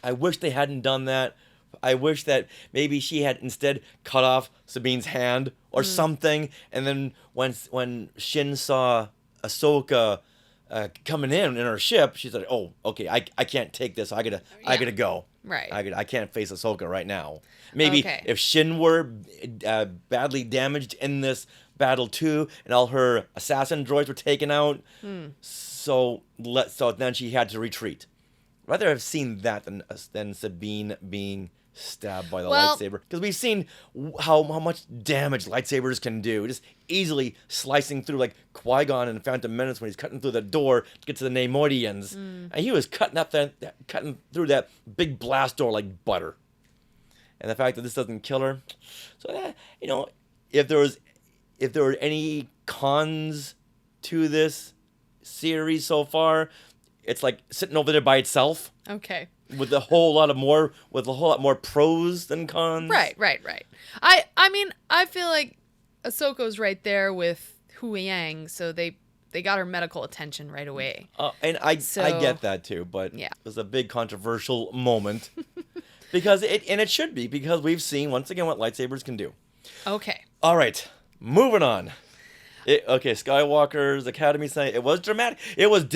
A: I wish they hadn't done that. I wish that maybe she had instead cut off Sabine's hand or something. And then when Shin saw Ahsoka coming in her ship, she said, "Oh, okay, I can't take this. I gotta go.
B: Right.
A: I can't face Ahsoka right now." Maybe if Shin were badly damaged in this battle too, and all her assassin droids were taken out. So then she had to retreat. Rather have seen that than Sabine being stabbed by the lightsaber, because we've seen how much damage lightsabers can do, just easily slicing through, like Qui-Gon in Phantom Menace when he's cutting through the door to get to the Neimoidians, and he was cutting through that big blast door like butter. And the fact that this doesn't kill her, so if there were any cons to this series so far, it's like sitting over there by itself.
B: Okay.
A: With a whole lot more pros than cons.
B: Right. I mean, I feel like Ahsoka's right there with Hu Yang, so they got her medical attention right away.
A: And I get that too, but it was a big controversial moment. Because it should be, because we've seen once again what lightsabers can do.
B: Okay.
A: All right. Moving on. Skywalker's Academy saying it was dramatic. It was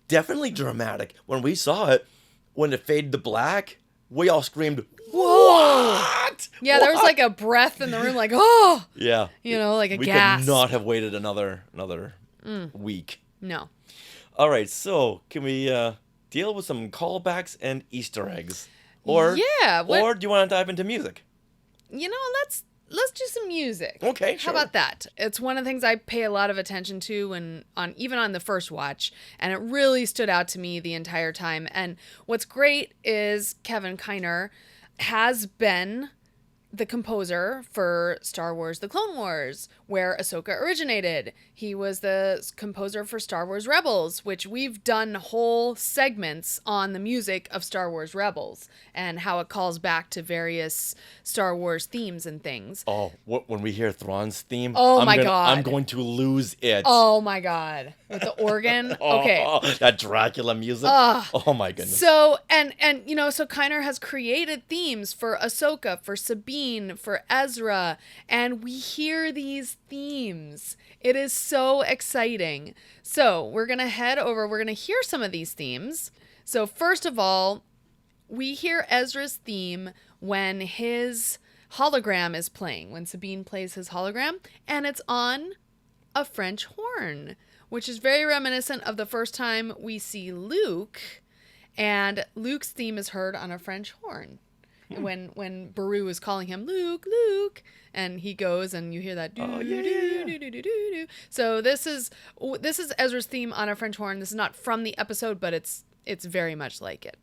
A: definitely dramatic. When we saw it, when it faded to black, we all screamed, "What?"
B: Yeah, there was like a breath in the room, like, "Oh!"
A: Yeah.
B: Like a
A: gasp. We could not have waited another week.
B: No.
A: All right, so can we deal with some callbacks and Easter eggs? Or do you want to dive into music?
B: Let's do some music.
A: Okay, sure.
B: How about that? It's one of the things I pay a lot of attention to even on the first watch, and it really stood out to me the entire time. And what's great is Kevin Kiner has been the composer for Star Wars The Clone Wars, where Ahsoka originated. He was the composer for Star Wars Rebels, which we've done whole segments on the music of Star Wars Rebels and how it calls back to various Star Wars themes and things.
A: Oh, when we hear Thrawn's theme,
B: God.
A: I'm going to lose it.
B: Oh my God. With the organ. Okay.
A: That Dracula music. Oh my goodness.
B: So, and so Kiner has created themes for Ahsoka, for Sabine, for Ezra, and we hear these themes. It is so exciting. So we're going to head over. We're going to hear some of these themes. So first of all, we hear Ezra's theme when his hologram is playing, when Sabine plays his hologram, and it's on a French horn, which is very reminiscent of the first time we see Luke, and Luke's theme is heard on a French horn. When Beru is calling him Luke, and he goes and you hear that do. So this is Ezra's theme on a French horn. This is not from the episode, but it's very much like it.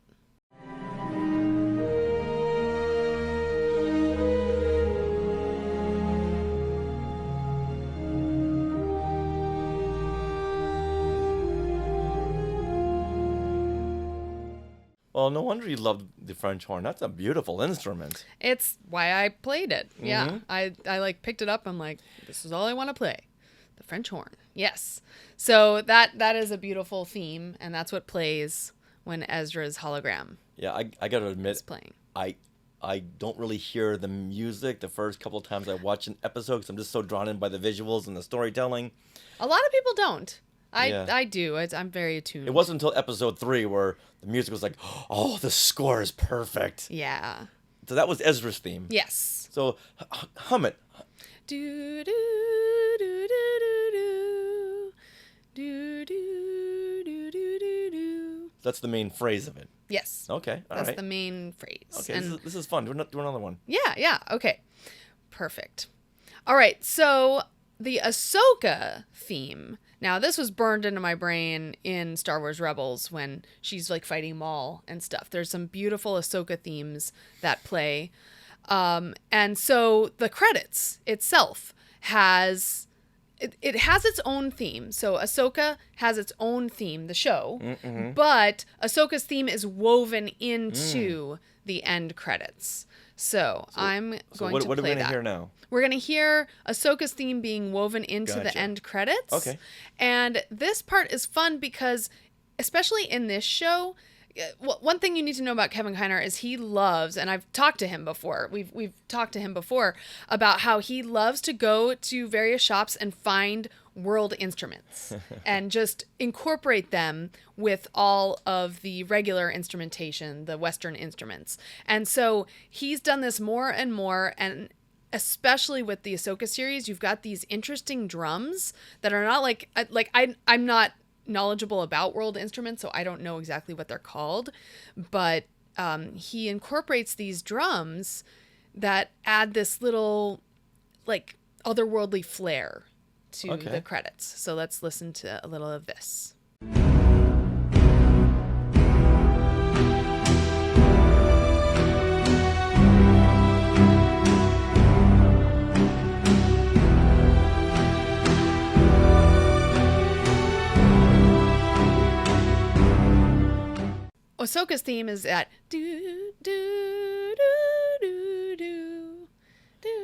A: Well, no wonder you loved the French horn. That's a beautiful instrument.
B: It's why I played it. Yeah.
A: Mhm.
B: I like picked it up. I'm like, this is all I want to play. The French horn. Yes. So that is a beautiful theme, and that's what plays when Ezra's hologram
A: Yeah, I got to admit,
B: is playing.
A: I don't really hear the music the first couple of times I watch an episode because I'm just so drawn in by the visuals and the storytelling.
B: A lot of people don't.
A: Yeah.
B: I do. I'm very attuned.
A: It wasn't until episode 3 where the music was like, oh, the score is perfect.
B: Yeah.
A: So that was Ezra's theme.
B: Yes.
A: So hum it.
B: Do do do do do do do do do do do do.
A: That's the main phrase of it.
B: Yes.
A: Okay. All
B: That's
A: right.
B: the main phrase.
A: Okay.
B: And
A: This is fun. Do another one.
B: yeah. Okay. Perfect. All right. So the Ahsoka theme. Now, this was burned into my brain in Star Wars Rebels when she's like fighting Maul and stuff. There's some beautiful Ahsoka themes that play. And so the credits itself has its own theme. So Ahsoka has its own theme, the show, but Ahsoka's theme is woven into the end credits. So I'm going to
A: what are we
B: play
A: going to
B: that.
A: hear now?
B: We're going to hear Ahsoka's theme being woven into the
A: Gotcha.
B: end credits.
A: Okay.
B: And this part is fun because, especially in this show, one thing you need to know about Kevin Kiner is he loves, and I've talked to him before, we've talked to him before about how he loves to go to various shops and find world instruments and just incorporate them with all of the regular instrumentation, the Western instruments. And so he's done this more and more, and especially with the Ahsoka series, you've got these interesting drums that are not I'm not knowledgeable about world instruments, so I don't know exactly what they're called, but he incorporates these drums that add this little like otherworldly flair to the credits. So let's listen to a little of this. Ahsoka's theme is that do do do do do do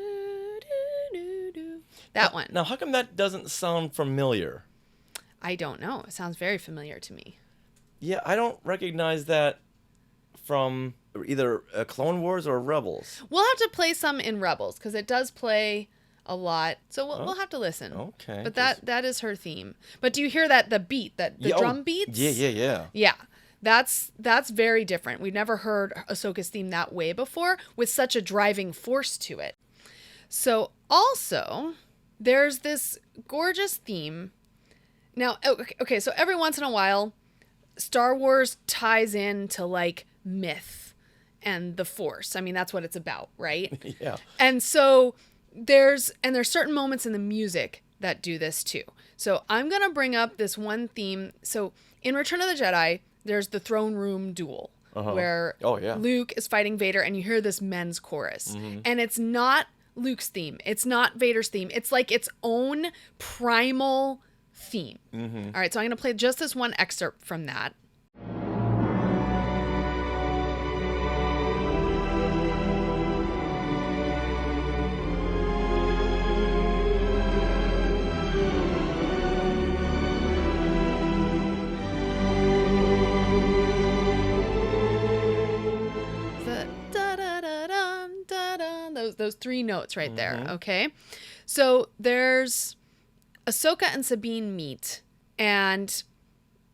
B: do do. That one.
A: Now, how come that doesn't sound familiar?
B: I don't know. It sounds very familiar to me.
A: Yeah, I don't recognize that from either Clone Wars or Rebels.
B: We'll have to play some in Rebels because it does play a lot. So we'll have to listen.
A: Okay.
B: But that is her theme. But do you hear that the beat, the drum beats?
A: Yeah.
B: Yeah. That's very different. We've never heard Ahsoka's theme that way before with such a driving force to it. So also, there's this gorgeous theme. Now, okay, so every once in a while, Star Wars ties into like myth and the Force. I mean, that's what it's about, right?
A: Yeah.
B: And so there's certain moments in the music that do this too. So I'm going to bring up this one theme. So in Return of the Jedi, there's the throne room duel where Luke is fighting Vader and you hear this men's chorus. And it's not Luke's theme. It's not Vader's theme. It's like its own primal theme. All right, so I'm going to play just this one excerpt from that. Those three notes right there, okay? So there's Ahsoka and Sabine meet, and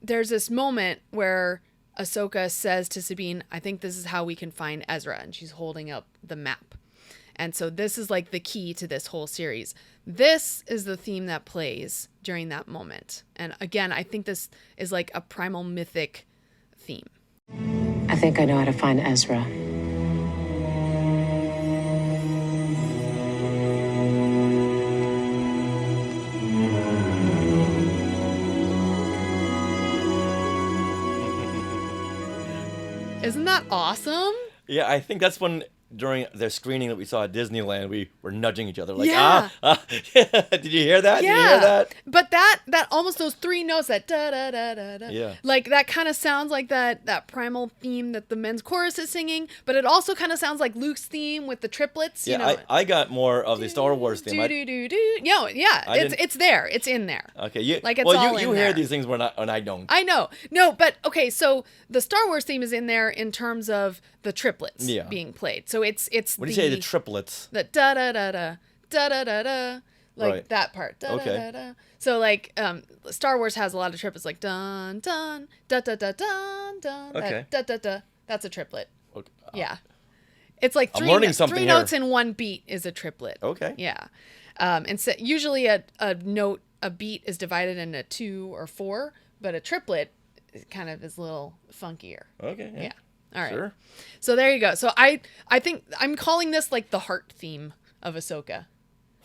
B: there's this moment where Ahsoka says to Sabine, I think this is how we can find Ezra, and she's holding up the map. And so this is like the key to this whole series. This is the theme that plays during that moment. And again, I think this is like a primal mythic theme.
P: I think I know how to find Ezra.
B: Isn't that awesome?
A: Yeah, I think that's when during the screening that we saw at Disneyland, we were nudging each other like,
B: Yeah.
A: Did you hear that?
B: Yeah.
A: Did you hear that?
B: But that almost those 3 notes, that da da da da da.
A: Yeah.
B: Like that kind of sounds like that primal theme that the men's chorus is singing, but it also kind of sounds like Luke's theme with the triplets.
A: Yeah,
B: you know,
A: I got more of the Star Wars theme.
B: Yeah, it's there. It's in there.
A: Okay,
B: it's
A: well,
B: all
A: you
B: in
A: hear
B: there.
A: these things when I don't.
B: I know. No, but okay, so the Star Wars theme is in there in terms of the triplets being played. So it's
A: What do you say, the triplets?
B: The da da da da da da da da, like
A: Right.
B: that part. Da,
A: Okay.
B: da, da, da. So like Star Wars has a lot of triplets, like dun dun da da da dun dun.
A: Okay.
B: Da da da. That's a triplet.
A: Okay.
B: Yeah. It's like
A: I'm
B: three,
A: learning something
B: three
A: here.
B: notes in one beat is a triplet.
A: Okay.
B: Yeah. And so usually a beat is divided into 2 or 4, but a triplet kind of is a little funkier.
A: Okay.
B: Yeah. All right.
A: Sure.
B: So there you go. So I think I'm calling this like the heart theme of Ahsoka.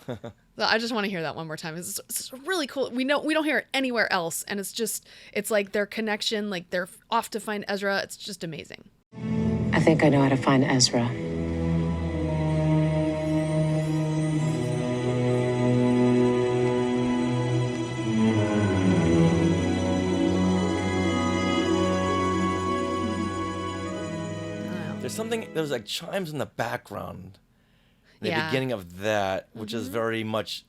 B: So I just want to hear that one more time. It's really cool. We don't hear it anywhere else, and it's like their connection, like they're off to find Ezra. It's just amazing.
P: I think I know how to find Ezra.
A: There's like chimes in the background. The
B: Yeah.
A: beginning of that, which is very much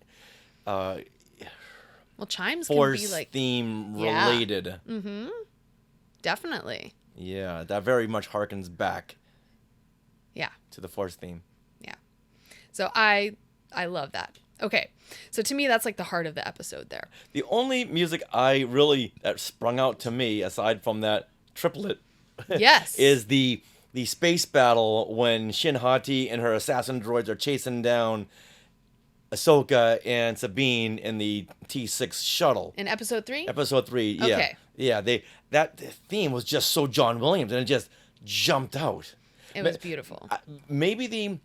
B: Well, chimes
A: Force
B: can be like
A: theme
B: Yeah.
A: related.
B: Mm-hmm. Definitely.
A: Yeah, that very much harkens back
B: Yeah.
A: to the Force theme.
B: Yeah. So I love that. Okay. So to me, that's like the heart of the episode there.
A: The only music that sprung out to me, aside from that triplet,
B: Yes.
A: is the space battle when Shin Hati and her assassin droids are chasing down Ahsoka and Sabine in the T6 shuttle.
B: In episode 3?
A: Episode 3, yeah.
B: Okay.
A: Yeah, that theme was just so John Williams, and it just jumped out.
B: It was beautiful.
A: Maybe the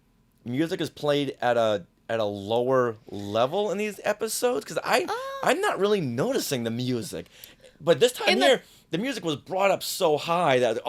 A: music is played at a lower level in these episodes, because I'm not really noticing the music. But this time the music was brought up so high that,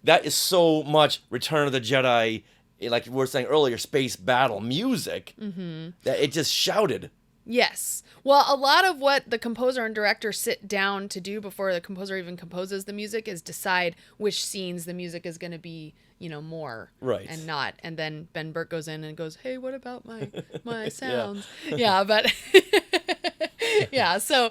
A: that is so much Return of the Jedi, like we were saying earlier, space battle music, that it just shouted.
B: Yes. Well, a lot of what the composer and director sit down to do before the composer even composes the music is decide which scenes the music is going to be, more
A: Right.
B: and not. And then Ben Burtt goes in and goes, "Hey, what about my sounds?" Yeah, but yeah, so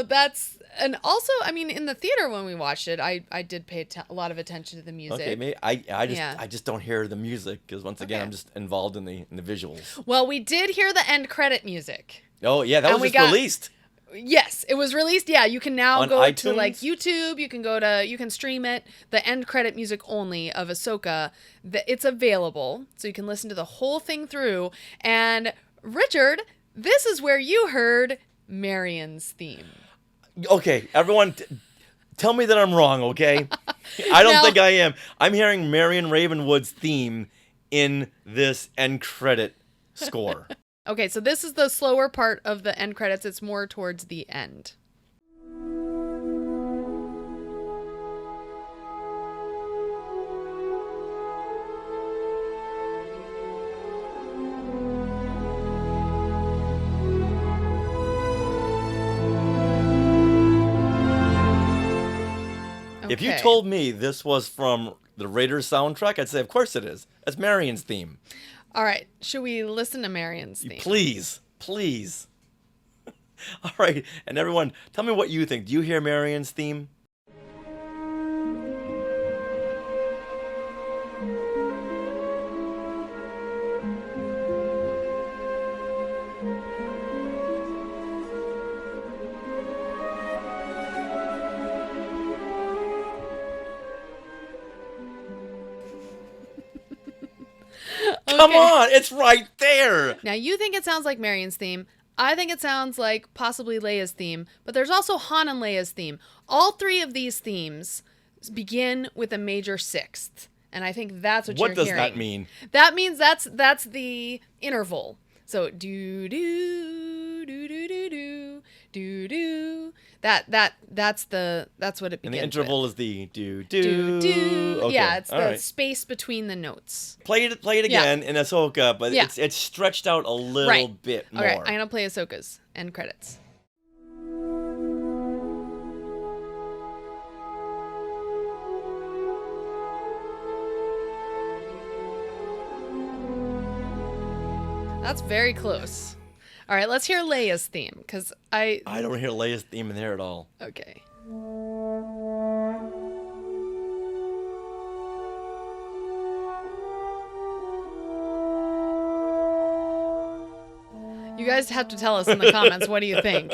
B: that's, and also, I mean, in the theater when we watched it, I did pay a lot of attention to the music.
A: Okay, maybe I just don't hear the music because once again I'm just involved in the visuals.
B: Well, we did hear the end credit music.
A: Oh yeah, that was just released.
B: Yes, it was released. Yeah, you can now
A: On
B: go
A: iTunes?
B: to like YouTube. You can stream it. The end credit music only of Ahsoka. It's available, so you can listen to the whole thing through. And Richard, this is where you heard Marion's theme.
A: Okay, everyone, tell me that I'm wrong. Okay, I don't think I am. I'm hearing Marion Ravenwood's theme in this end credit score.
B: Okay, so this is the slower part of the end credits. It's more towards the end.
A: If you
B: Okay.
A: told me this was from the Raiders soundtrack, I'd say, of course it is. That's Marion's theme.
B: All right, should we listen to Marion's theme?
A: Please. All right, and everyone, tell me what you think. Do you hear Marion's theme? Come on, it's right there.
B: Now, you think it sounds like Marion's theme. I think it sounds like possibly Leia's theme, but there's also Han and Leia's theme. All 3 of these themes begin with a major sixth, and I think that's what you're hearing.
A: What does that mean?
B: That means that's the interval. So do do do do do do do do do. That's what it begins
A: And the interval
B: with.
A: is the do
B: Do do.
A: Okay.
B: Yeah, it's
A: All
B: the
A: right.
B: space between the notes.
A: Play it again in Ahsoka, but
B: Yeah.
A: it's stretched out a little bit more.
B: Okay, I'm gonna play Ahsoka's end credits. That's very close. All right, let's hear Leia's theme, because I
A: don't hear Leia's theme in there at all.
B: Okay. You guys have to tell us in the comments, what do you think?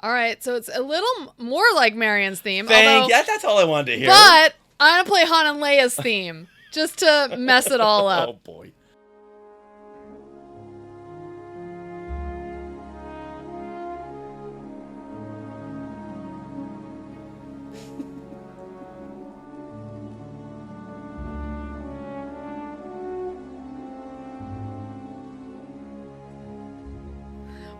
B: All right, so it's a little more like Marion's theme.
A: That's all I wanted to hear.
B: But I'm going to play Han and Leia's theme, just to mess it all up.
A: Oh, boy.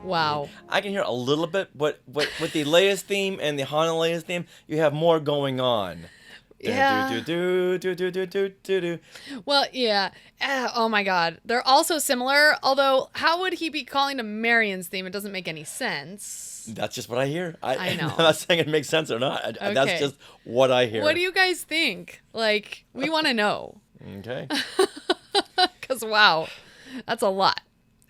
B: Wow.
A: I can hear a little bit, but with the Leia's theme and the Han and Leia's theme, you have more going on.
B: Yeah.
A: Do.
B: Well, yeah. Oh my God. They're also similar, although how would he be calling to Marion's theme? It doesn't make any sense.
A: That's just what I hear.
B: I know.
A: I'm not saying it makes sense or not.
B: Okay.
A: That's just what I hear.
B: What do you guys think? Like, we want to know.
A: Okay.
B: Because, wow, that's a lot.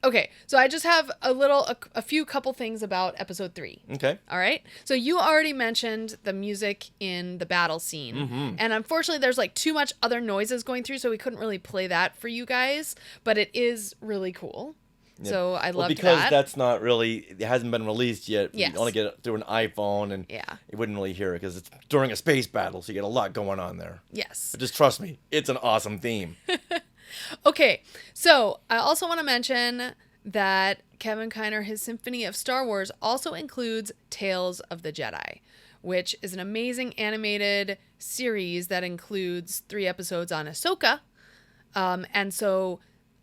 B: Okay, so I just have a few couple things about episode 3.
A: Okay.
B: All right. So you already mentioned the music in the battle scene.
A: Mm-hmm.
B: And unfortunately, there's like too much other noises going through, so we couldn't really play that for you guys. But it is really cool.
A: Yeah.
B: So I loved
A: because
B: that.
A: that's not really, it hasn't been released yet.
B: Yes.
A: You only get it through an iPhone, and you wouldn't really hear it because it's during a space battle, so you get a lot going on there.
B: Yes.
A: But just trust me, it's an awesome theme.
B: Okay, so I also want to mention that Kevin Kiner, his Symphony of Star Wars, also includes Tales of the Jedi, which is an amazing animated series that includes 3 episodes on Ahsoka. And so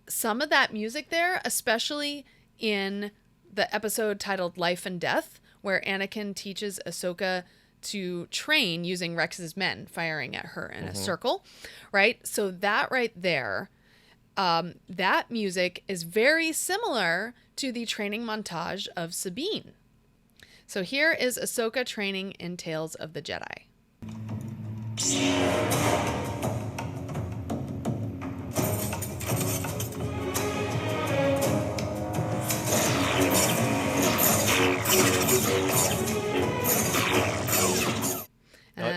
B: some of that music there, especially in the episode titled Life and Death, where Anakin teaches Ahsoka to train using Rex's men, firing at her in a circle, right? So that right there, that music is very similar to the training montage of Sabine. So here is Ahsoka training in Tales of the Jedi.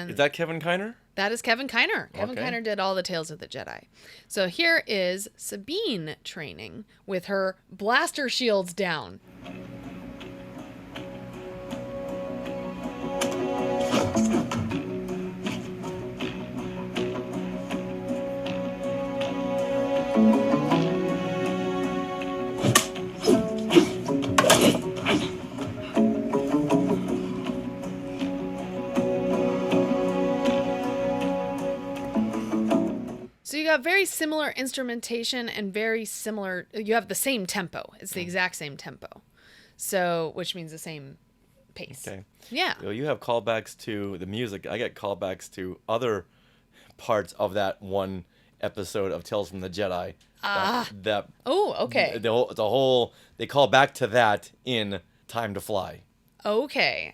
A: Is that Kevin Kiner?
B: That is Kevin Kiner. Kevin
A: Okay.
B: Kiner did all the Tales of the Jedi. So here is Sabine training with her blaster shields down. So you got very similar instrumentation and very similar, you have the same tempo. It's the exact same tempo. So, which means the same pace.
A: Okay.
B: Yeah.
A: So you have callbacks to the music. I get callbacks to other parts of that one episode of Tales from the Jedi. That
B: Oh, okay.
A: the whole they call back to that in Time to Fly.
B: Okay.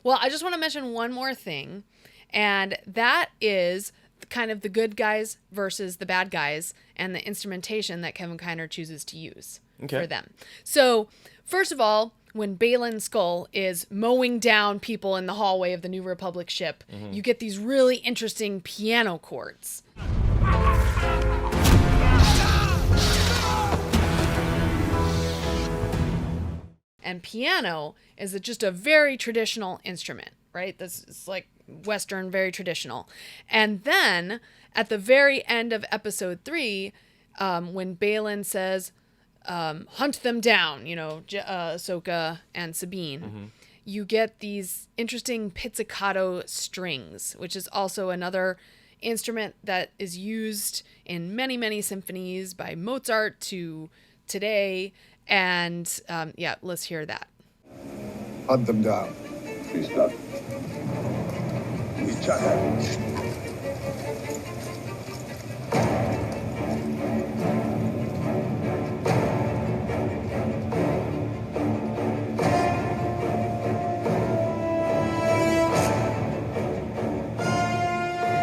B: Well, I just want to mention one more thing, and that is kind of the good guys versus the bad guys and the instrumentation that Kevin Kiner chooses to use for them. So, first of all, when Baylan Skoll is mowing down people in the hallway of the New Republic ship, you get these really interesting piano chords. And piano is just a very traditional instrument, right? This is like Western, very traditional. And then at the very end of episode 3, when Baylan says, hunt them down, Ahsoka and Sabine, you get these interesting pizzicato strings, which is also another instrument that is used in many, many symphonies by Mozart to today. And let's hear that.
J: Hunt them down.
L: Please stop. We challenge.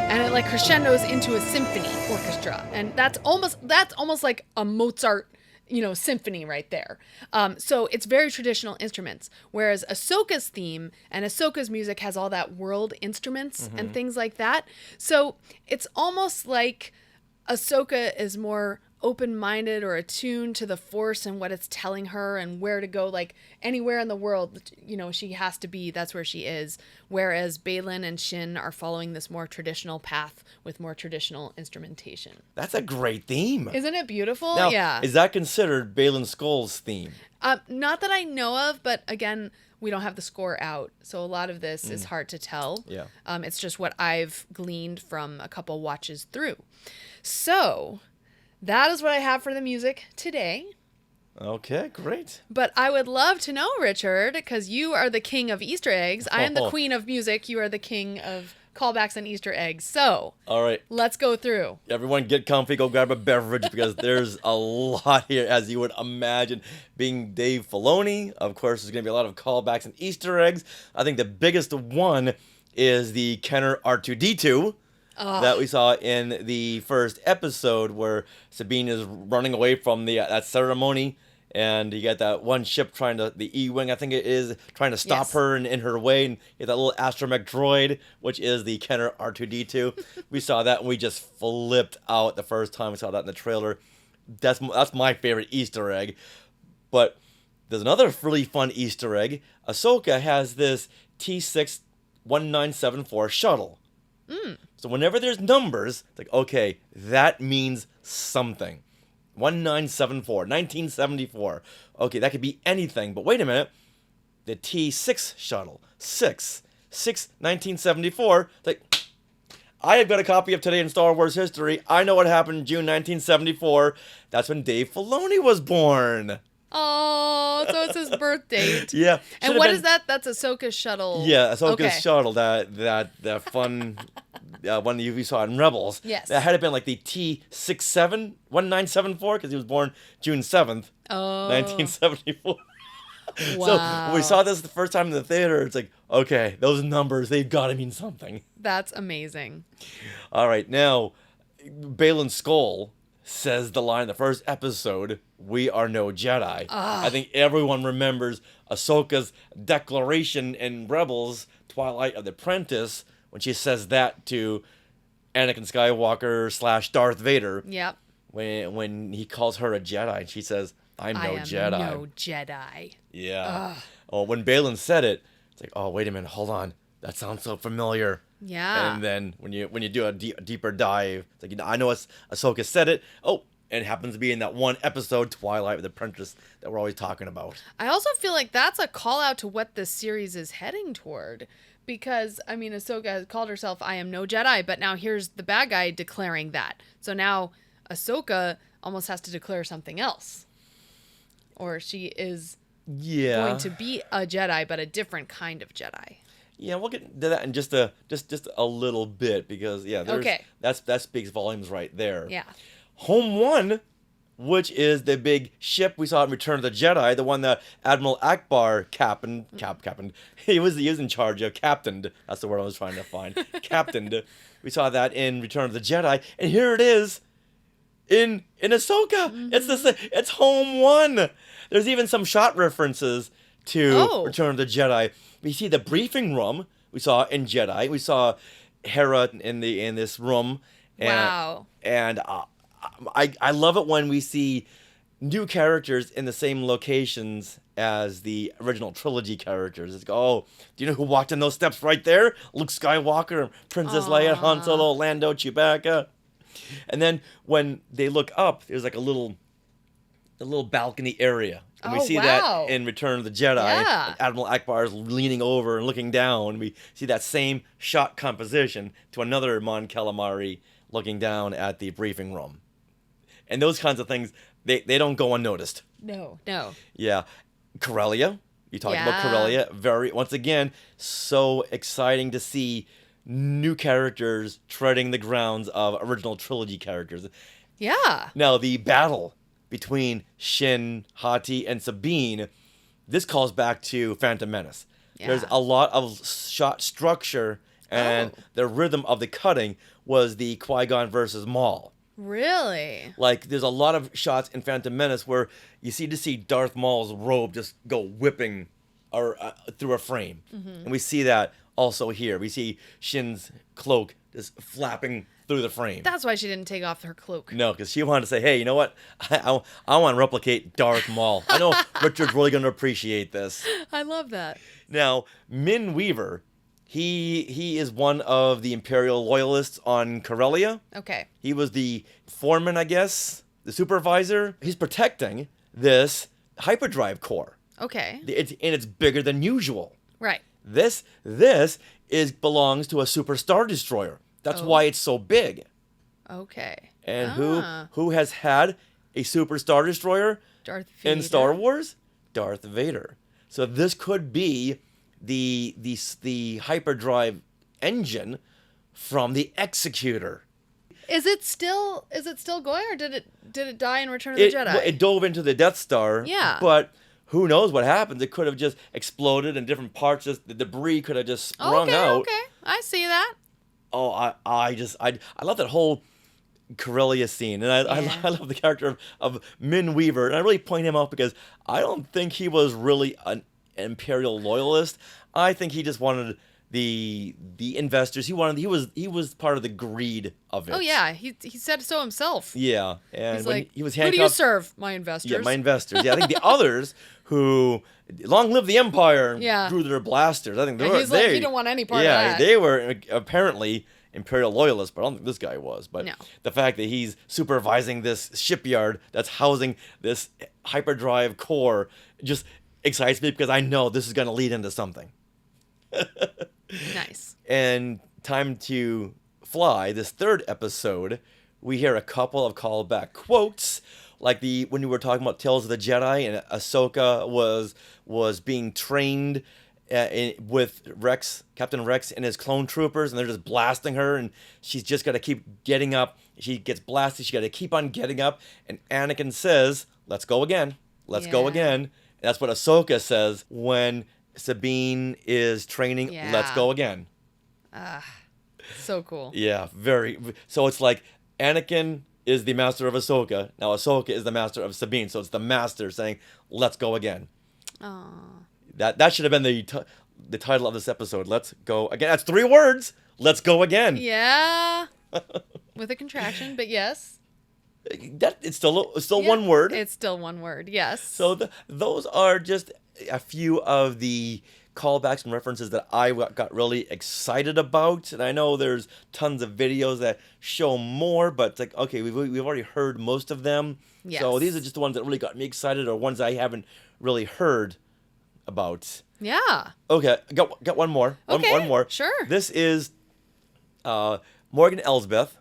B: And it like crescendos into a symphony orchestra, and that's almost like a Mozart, symphony right there. So it's very traditional instruments, whereas Ahsoka's theme and Ahsoka's music has all that world instruments and things like that. So it's almost like Ahsoka is more open-minded or attuned to the Force and what it's telling her and where to go, like anywhere in the world, she has to be, that's where she is. Whereas Baylan and Shin are following this more traditional path with more traditional instrumentation.
A: That's a great theme.
B: Isn't it beautiful?
A: Now,
B: yeah.
A: is that considered Baylan Skoll's theme?
B: Not that I know of, but again, we don't have the score out, so a lot of this is hard to tell.
A: Yeah.
B: It's just what I've gleaned from a couple watches through. So that is what I have for the music today.
A: Okay, great.
B: But I would love to know, Richard, because you are the king of Easter eggs. I am the queen of music. You are the king of callbacks and Easter eggs. So,
A: all right,
B: let's go through.
A: Everyone get comfy, go grab a beverage, because there's a lot here, as you would imagine. Being Dave Filoni, of course, there's going to be a lot of callbacks and Easter eggs. I think the biggest one is the Kenner R2-D2. That we saw in the first episode, where Sabine is running away from that ceremony, and you get that one ship the E-Wing, I think it is, trying to stop her in her way, and you get that little astromech droid, which is the Kenner R2-D2. We saw that, and we just flipped out the first time we saw that in the trailer. That's my favorite Easter egg. But there's another really fun Easter egg. Ahsoka has this T6-1974 shuttle. So whenever there's numbers, it's like, okay, that means something. 1974, 1974. Okay, that could be anything, but wait a minute. The T6 shuttle, 1974. It's like, I have got a copy of Today in Star Wars History. I know what happened in June 1974. That's when Dave Filoni was born.
B: Oh, so it's his birth date.
A: Yeah.
B: And what is that? That's Ahsoka's shuttle.
A: Yeah, Ahsoka's shuttle. That fun one that you saw in Rebels.
B: Yes.
A: That had been like the T67-1974, because he was born June 7th, 1974.
B: Wow.
A: So when we saw this the first time in the theater, it's like, okay, those numbers, they've got to mean something.
B: That's amazing.
A: All right, now, Baylan Skoll says the line in the first episode, "We are no Jedi." I think everyone remembers Ahsoka's declaration in Rebels, Twilight of the Apprentice, when she says that to Anakin Skywalker / Darth Vader.
B: Yep.
A: When he calls her a Jedi, and she says, I am no
B: Jedi.
A: Yeah. Oh, when Baylan said it, it's like, oh, wait a minute, hold on. That sounds so familiar.
B: Yeah.
A: And then when you do a deeper dive, it's like, I know Ahsoka said it. Oh, and it happens to be in that one episode, Twilight of the Apprentice, that we're always talking about.
B: I also feel like that's a call out to what this series is heading toward. Because, I mean, Ahsoka has called herself, I am no Jedi, but now here's the bad guy declaring that. So now Ahsoka almost has to declare something else. Or she is going to be a Jedi, but a different kind of Jedi.
A: Yeah, we'll get to that in just a little bit, because that speaks volumes right there.
B: Yeah.
A: Home One, which is the big ship we saw in Return of the Jedi, the one that Admiral Akbar captained. He was in charge of, captained. That's the word I was trying to find. Captained. We saw that in Return of the Jedi, and here it is in Ahsoka. Mm-hmm. It's Home One. There's even some shot references to Return of the Jedi. We see the briefing room we saw in Jedi. We saw Hera in this room.
B: Wow.
A: And I love it when we see new characters in the same locations as the original trilogy characters. It's do you know who walked in those steps right there? Luke Skywalker, Princess Leia, Han Solo, Lando, Chewbacca. And then when they look up, there's like a little balcony area. And we see that in Return of the Jedi.
B: Yeah.
A: Admiral Akbar is leaning over and looking down. We see that same shot composition to another Mon Calamari looking down at the briefing room. And those kinds of things, they don't go unnoticed.
B: No.
A: Yeah. Corellia, You talked about Corellia. Once again, so exciting to see new characters treading the grounds of original trilogy characters.
B: Yeah.
A: Now, the battle between Shin, Hati, and Sabine, this calls back to Phantom Menace. Yeah. There's a lot of shot structure, and the rhythm of the cutting was the Qui-Gon versus Maul.
B: Really?
A: Like, there's a lot of shots in Phantom Menace where you see Darth Maul's robe just go whipping through a frame. And we see that also here. We see Shin's cloak just flapping through the frame.
B: That's why she didn't take off her cloak.
A: No, because she wanted to say, hey, you know what? I want to replicate Darth Maul. I know Richard's really going to appreciate this.
B: I love that.
A: Now, Min Weaver, he is one of the Imperial loyalists on Corellia.
B: Okay.
A: He was the foreman, I guess, the supervisor. He's protecting this hyperdrive core.
B: Okay.
A: And it's bigger than usual.
B: Right.
A: This belongs to a super star destroyer. That's why it's so big.
B: Okay.
A: And who has had a super star destroyer
B: Darth Vader.
A: in Star Wars? Darth Vader. So this could be the hyperdrive engine from the Executor.
B: Is it still going, or did it die in Return of the Jedi?
A: It dove into the Death Star.
B: Yeah.
A: But who knows what happens? It could have just exploded in different parts. The debris could have just sprung out.
B: Okay, I see that.
A: Oh, I love that whole Corellia scene, and I love the character of Min Weaver, and I really point him out because I don't think he was really an Imperial loyalist. I think he just wanted the investors. He was part of the greed of it.
B: Oh yeah, he said so himself.
A: Yeah, and
B: he's
A: when
B: like,
A: he was handcuffed,
B: who do you serve? My investors.
A: Yeah, my investors. Yeah, I think the others who long live the Empire and drew their blasters. I think
B: he's like, he don't want any part of that.
A: Yeah, they were apparently Imperial loyalists, but I don't think this guy was. But the fact that he's supervising this shipyard that's housing this hyperdrive core just excites me because I know this is going to lead into something.
B: Nice.
A: And time to fly. This third episode, we hear a couple of callback quotes, like when we were talking about Tales of the Jedi and Ahsoka was being trained with Captain Rex and his clone troopers, and they're just blasting her, and she's just got to keep getting up. She gets blasted. She got to keep on getting up, and Anakin says, "Let's go again. Let's go again." And that's what Ahsoka says when Sabine is training.
B: Yeah.
A: Let's go again.
B: So cool.
A: Yeah, so it's like Anakin is the master of Ahsoka. Now Ahsoka is the master of Sabine. So it's the master saying, "Let's go again."
B: Aww.
A: That should have been the title of this episode. Let's go again. That's 3 words. Let's go again.
B: Yeah. With a contraction, but yes.
A: It's still one word.
B: It's still one word. Yes.
A: So those are just a few of the callbacks and references that I got really excited about. And I know there's tons of videos that show more, but it's like, okay, we've already heard most of them.
B: Yes.
A: So these are just the ones that really got me excited, or ones I haven't really heard about.
B: Yeah.
A: Okay, got one more.
B: Okay,
A: one more.
B: Sure.
A: This is Morgan Elsbeth.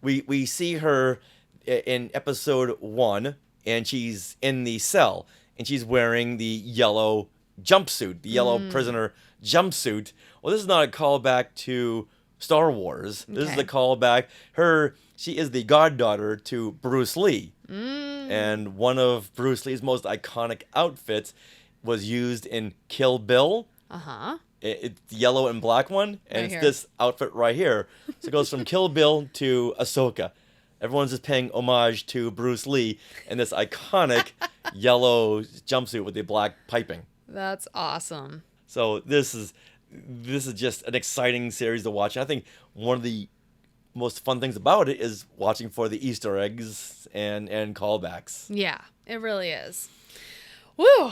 A: We see her in episode 1, and she's in the cell, and she's wearing the yellow jumpsuit, the yellow prisoner jumpsuit. Well, this is not a callback to Star Wars. This is a callback. She is the goddaughter to Bruce Lee. And one of Bruce Lee's most iconic outfits was used in Kill Bill. It's the yellow and black one, and it's this outfit right here. So it goes from Kill Bill to Ahsoka. Everyone's just paying homage to Bruce Lee and this iconic yellow jumpsuit with the black piping.
B: That's awesome.
A: So this is just an exciting series to watch. And I think one of the most fun things about it is watching for the Easter eggs and callbacks.
B: Yeah, it really is. Woo!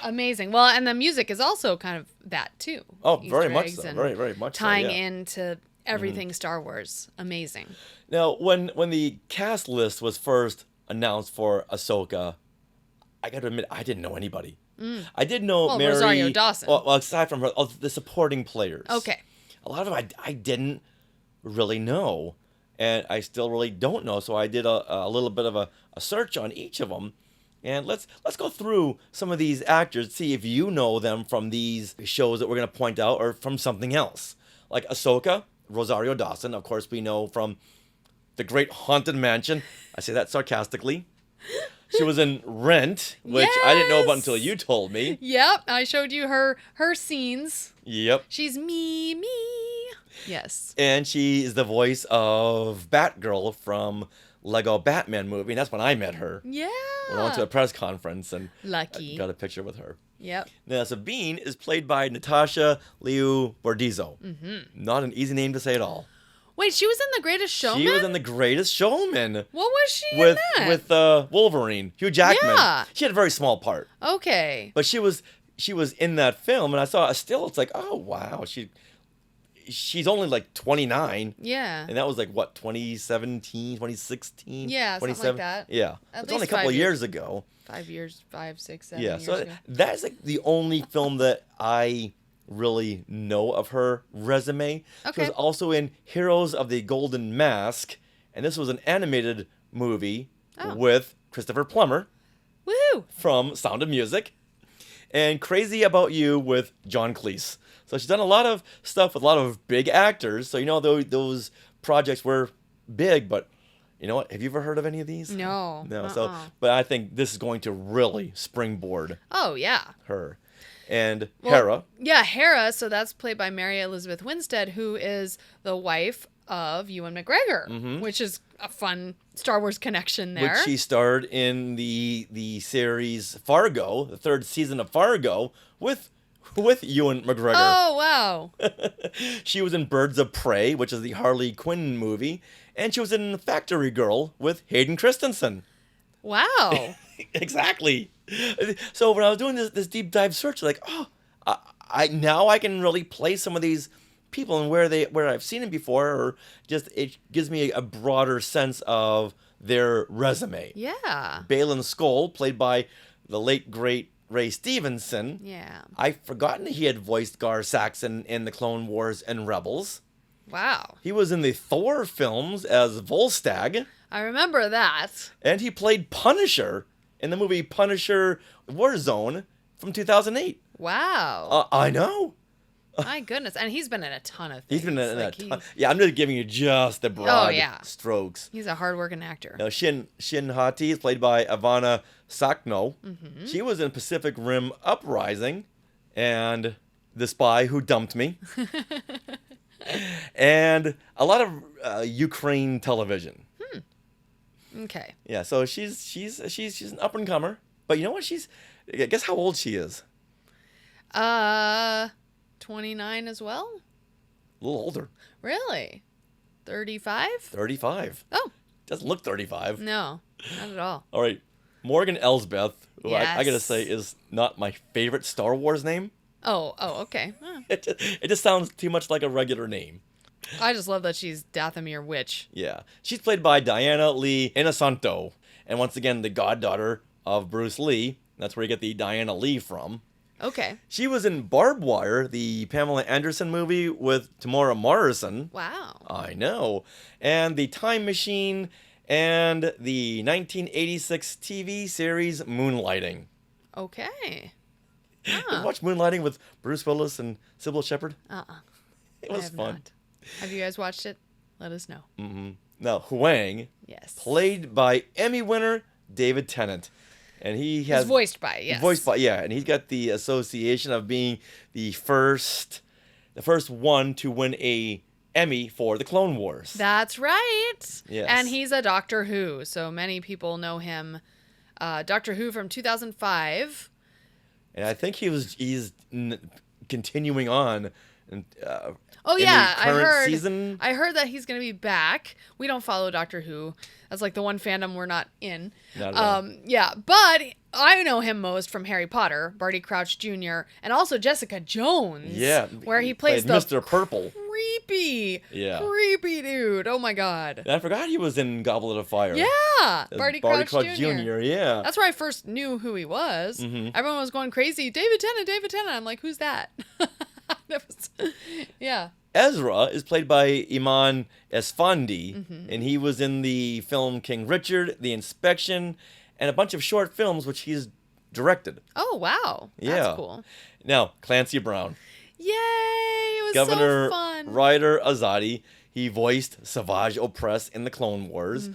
B: Amazing. Well, and the music is also kind of that too.
A: Oh,
B: Easter
A: very much
B: eggs
A: so.
B: and
A: Very much
B: tying
A: so, yeah.
B: into everything Star Wars. Amazing.
A: Now, when the cast list was first announced for Ahsoka, I got to admit, I didn't know anybody. I did know Mary.
B: Rosario Dawson.
A: Well, aside from her, the supporting players.
B: Okay.
A: A lot of them I didn't really know, and I still really don't know. So I did a little bit of a search on each of them, And let's go through some of these actors, see if you know them from these shows that we're going to point out or from something else. Like Ahsoka, Rosario Dawson, of course we know from The Great Haunted Mansion. I say that sarcastically. She was in Rent, which I didn't know about until you told me.
B: Yep, I showed you her scenes.
A: Yep.
B: She's me. Yes.
A: And she is the voice of Batgirl from Lego Batman movie, and that's when I met her.
B: Yeah.
A: When I went to a press conference and
B: Lucky.
A: I got a picture with her.
B: Yep.
A: Now, Sabine is played by Natasha Liu Bordizzo.
B: Mm-hmm.
A: Not an easy name to say at all.
B: Wait, she was in The Greatest Showman?
A: She was in The Greatest Showman.
B: What was she
A: with,
B: in that?
A: With Wolverine, Hugh Jackman.
B: Yeah.
A: She had a very small part.
B: Okay.
A: But she was in that film, and I saw a still. It's like, oh, wow. She's only like 29.
B: Yeah.
A: And that was like, what, 2017, 2016?
B: Yeah, something like that.
A: Yeah.
B: At
A: It's only a
B: least
A: couple
B: 5
A: of years ago.
B: 5 years, 5, 6, 7
A: Yeah,
B: years
A: so
B: ago.
A: that's like the only film that I really know of her resume. She
B: Okay.
A: was also in Heroes of the Golden Mask, and this was an animated movie with Christopher Plummer.
B: Woo!
A: From Sound of Music. And Crazy About You with John Cleese. So she's done a lot of stuff with a lot of big actors. So, you know, those projects were big, but you know what? Have you ever heard of any of these?
B: No.
A: No. So, but I think this is going to really springboard
B: Oh, yeah.
A: her. And
B: Well,
A: Hera.
B: Yeah, Hera. So that's played by Mary Elizabeth Winstead, who is the wife of Ewan McGregor, which is a fun Star Wars connection there.
A: Which she starred in the series Fargo, the 3rd season of Fargo, with Ewan McGregor.
B: Oh, wow.
A: She was in Birds of Prey, which is the Harley Quinn movie, and she was in Factory Girl with Hayden Christensen.
B: Wow.
A: Exactly. So when I was doing this deep dive search, like, oh, I now I can really place some of these people and where I've seen them before, or just it gives me a broader sense of their resume.
B: Yeah.
A: Balin Skoll, played by the late great Ray Stevenson.
B: Yeah.
A: I've forgotten he had voiced Gar Saxon in the Clone Wars and Rebels.
B: Wow.
A: He was in the Thor films as Volstagg.
B: I remember that.
A: And he played Punisher in the movie Punisher Warzone from 2008.
B: Wow.
A: I know.
B: My goodness. And he's been in a ton of things.
A: He's been in
B: Like,
A: a ton. Yeah, I'm just giving you just the broad strokes.
B: He's a hardworking actor.
A: Now, Shin Hati is played by Ivana Sakno.
B: Mm-hmm.
A: She was in Pacific Rim Uprising and The Spy Who Dumped Me. And a lot of Ukraine television.
B: Okay.
A: Yeah, so she's an up and comer. But you know what? Guess how old she is?
B: 29 as well?
A: A little older.
B: Really? 35?
A: 35.
B: Oh.
A: Doesn't look 35.
B: No, not at all.
A: All right. Morgan Elsbeth, who
B: Yes.
A: I gotta say is not my favorite Star Wars name.
B: Oh, okay.
A: It just sounds too much like a regular name.
B: I just love that she's Dathomir Witch.
A: Yeah. She's played by Diana Lee Inosanto. And once again, the goddaughter of Bruce Lee. That's where you get the Diana Lee from.
B: Okay.
A: She was in Barbed Wire, the Pamela Anderson movie with Tamora Morrison.
B: Wow.
A: I know. And The Time Machine and the 1986 TV series Moonlighting.
B: Okay.
A: Did you watch Moonlighting with Bruce Willis and Sybil Shepherd? It was fun.
B: Not. Have you guys watched it? Let us know.
A: Mm-hmm. Now, Huang,
B: Yes.
A: played by Emmy winner David Tennant. And he has...
B: He's voiced by, yes.
A: Voiced by, yeah. And he's got the association of being the first one to win a Emmy for the Clone Wars.
B: That's right.
A: Yes.
B: And he's a Doctor Who, so many people know him. Doctor Who from 2005.
A: And I think he's continuing on.
B: Oh yeah,
A: I
B: heard that he's gonna be back. We don't follow Doctor Who. That's like the one fandom we're not in.
A: Not at all.
B: Yeah, but I know him most from Harry Potter, Barty Crouch Jr., and also Jessica Jones.
A: Yeah,
B: where he plays the
A: Mr. Purple.
B: creepy dude. Oh my god.
A: And I forgot he was in Goblet of Fire.
B: Yeah,
A: As
B: Barty Crouch Jr.
A: Yeah.
B: That's where I first knew who he was.
A: Mhm.
B: Everyone was going crazy. David Tennant. I'm like, who's that? Yeah.
A: Ezra is played by Iman Esfandi,
B: Mhm.
A: and he was in the film King Richard, The Inspection, and a bunch of short films which he's directed.
B: Oh, wow. That's cool.
A: Now, Clancy Brown.
B: Yay! It was
A: Governor
B: so fun.
A: Ryder Azadi. He voiced Savage Opress in the Clone Wars,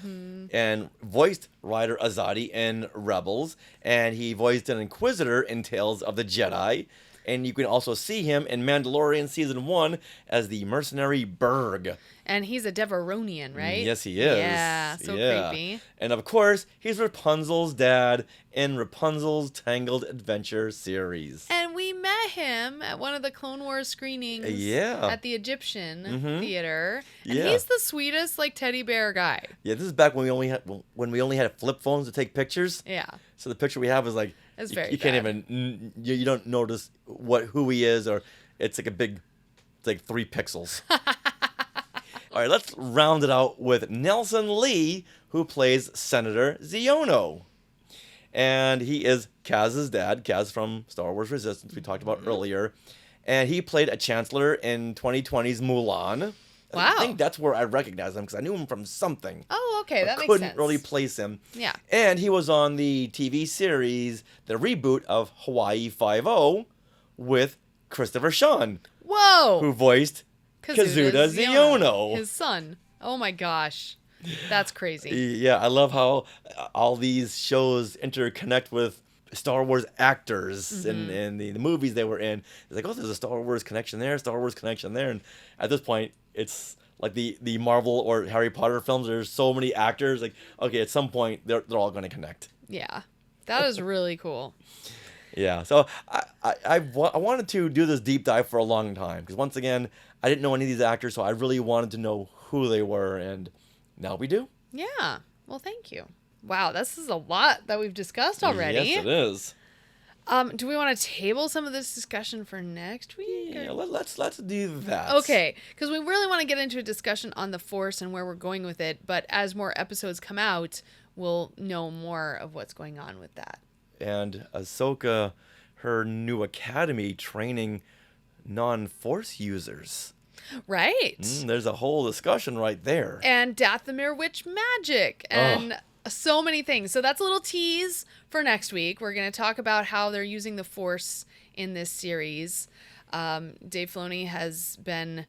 A: and voiced Ryder Azadi in Rebels, and he voiced an Inquisitor in Tales of the Jedi. And you can also see him in Mandalorian Season 1 as the mercenary Berg.
B: And he's a Devaronian, right?
A: Yes, he is.
B: Yeah, so creepy.
A: And of course, he's Rapunzel's dad in Rapunzel's Tangled Adventure series.
B: And we met him at one of the Clone Wars screenings at the Egyptian Theater. And he's the sweetest, like, teddy bear guy.
A: Yeah, this is back when we only had flip phones to take pictures.
B: Yeah.
A: So the picture we have is like,
B: it's very
A: you can't even, you don't notice who he is, or it's like it's like 3 pixels. All right, let's round it out with Nelson Lee, who plays Senator Ziono. And he is Kaz's dad, Kaz from Star Wars Resistance, we talked about earlier. And he played a chancellor in 2020's Mulan.
B: Wow.
A: I think that's where I recognize him, because I knew him from something.
B: Oh, okay, that makes sense.
A: Couldn't really place him.
B: Yeah.
A: And he was on the TV series, the reboot of Hawaii Five-0, with Christopher Sean.
B: Whoa!
A: Who voiced Kazuda Ziono.
B: His son. Oh my gosh. That's crazy.
A: Yeah, I love how all these shows interconnect with Star Wars actors and the movies they were in. It's like, oh, there's a Star Wars connection there, Star Wars connection there. And at this point, it's like the Marvel or Harry Potter films. There's so many actors. Like, okay, at some point, they're all going to connect.
B: Yeah, that is really cool.
A: Yeah, so I wanted to do this deep dive for a long time, because once again, I didn't know any of these actors, so I really wanted to know who they were, and now we do.
B: Yeah, well, thank you. Wow, this is a lot that we've discussed already.
A: Yes, it is.
B: Do we want to table some of this discussion for next week?
A: Yeah, let's do that.
B: Okay, because we really want to get into a discussion on the Force and where we're going with it, but as more episodes come out, we'll know more of what's going on with that.
A: And Ahsoka, her new academy training non-Force users.
B: Right.
A: There's a whole discussion right there.
B: And Dathomir Witch magic and so many things. So that's a little tease for next week. We're going to talk about how they're using the Force in this series. Dave Filoni has been,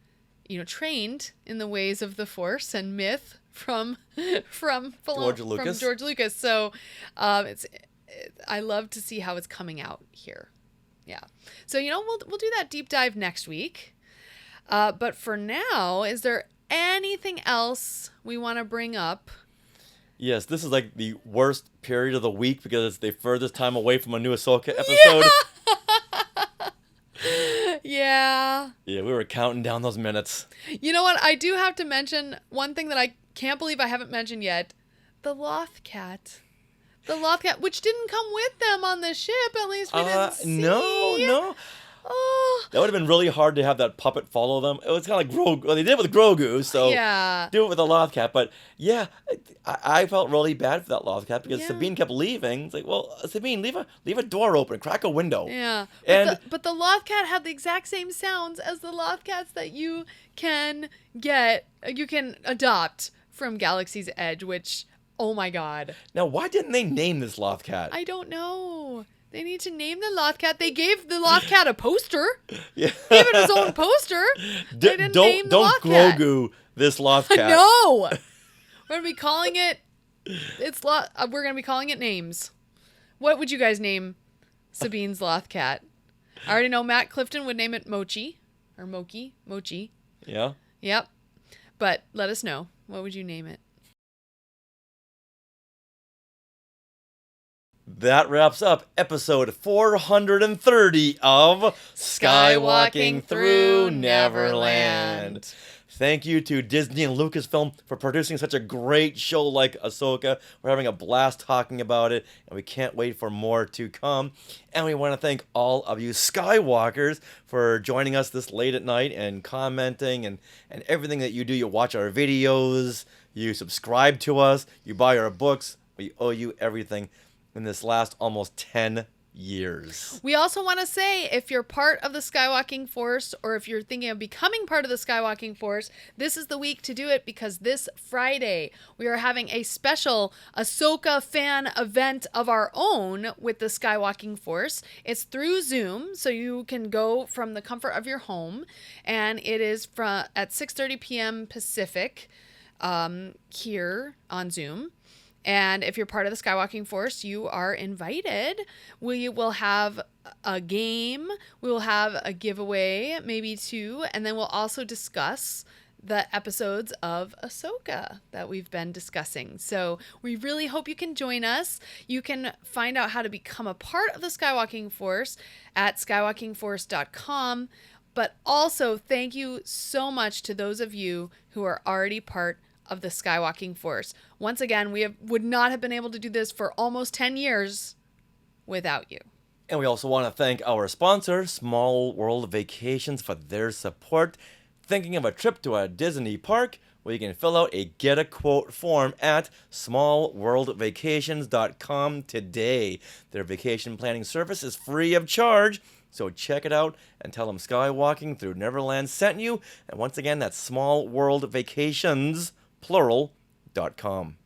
B: trained in the ways of the Force and myth from
A: George Lucas.
B: So I love to see how it's coming out here. Yeah. So, we'll do that deep dive next week. But for now, is there anything else we want to bring up?
A: Yes, this is like the worst period of the week because it's the furthest time away from a new Ahsoka episode.
B: Yeah.
A: Yeah, we were counting down those minutes.
B: You know what? I do have to mention one thing that I can't believe I haven't mentioned yet. The Lothcat. The Lothcat, which didn't come with them on the ship, at least we didn't see.
A: No.
B: Oh.
A: That would have been really hard to have that puppet follow them. It was kind of like Grogu. Well, they did it with Grogu, so do it with a Lothcat. But yeah, I felt really bad for that Lothcat because Sabine kept leaving. It's like, well, Sabine, leave a door open, crack a window.
B: Yeah, but the Lothcat had the exact same sounds as the Lothcats that you can adopt from Galaxy's Edge, which, oh my god.
A: Now, why didn't they name this Lothcat?
B: I don't know. They need to name the Lothcat. They gave the Lothcat a poster.
A: Yeah.
B: Gave it his own poster. They didn't name the Lothcat.
A: Don't Grogu this Lothcat.
B: No. We're going to be calling it... We're going to be calling it names. What would you guys name Sabine's Lothcat? I already know Matt Clifton would name it Mochi. Or Mochi.
A: Yeah?
B: Yep. But let us know. What would you name it?
A: That wraps up episode 430 of Skywalking Through Neverland. Thank you to Disney and Lucasfilm for producing such a great show like Ahsoka. We're having a blast talking about it, and we can't wait for more to come. And we want to thank all of you Skywalkers for joining us this late at night and commenting and everything that you do. You watch our videos, you subscribe to us, you buy our books. We owe you everything in this last almost 10 years.
B: We also want to say, if you're part of the Skywalking Force, or if you're thinking of becoming part of the Skywalking Force, this is the week to do it, because this Friday we are having a special Ahsoka fan event of our own with the Skywalking Force. It's through Zoom, so you can go from the comfort of your home, and it is at 6:30 p.m. Pacific here on Zoom. And if you're part of the Skywalking Force, you are invited. We will have a game. We will have a giveaway, maybe 2. And then we'll also discuss the episodes of Ahsoka that we've been discussing. So we really hope you can join us. You can find out how to become a part of the Skywalking Force at skywalkingforce.com. But also, thank you so much to those of you who are already part of the Skywalking Force. Once again, we would not have been able to do this for almost 10 years without you.
A: And we also want to thank our sponsor, Small World Vacations, for their support. Thinking of a trip to a Disney park? Well, you can fill out a Get a Quote form at smallworldvacations.com today. Their vacation planning service is free of charge, so check it out and tell them Skywalking Through Neverland sent you. And once again, that's smallworldvacations, plural.com.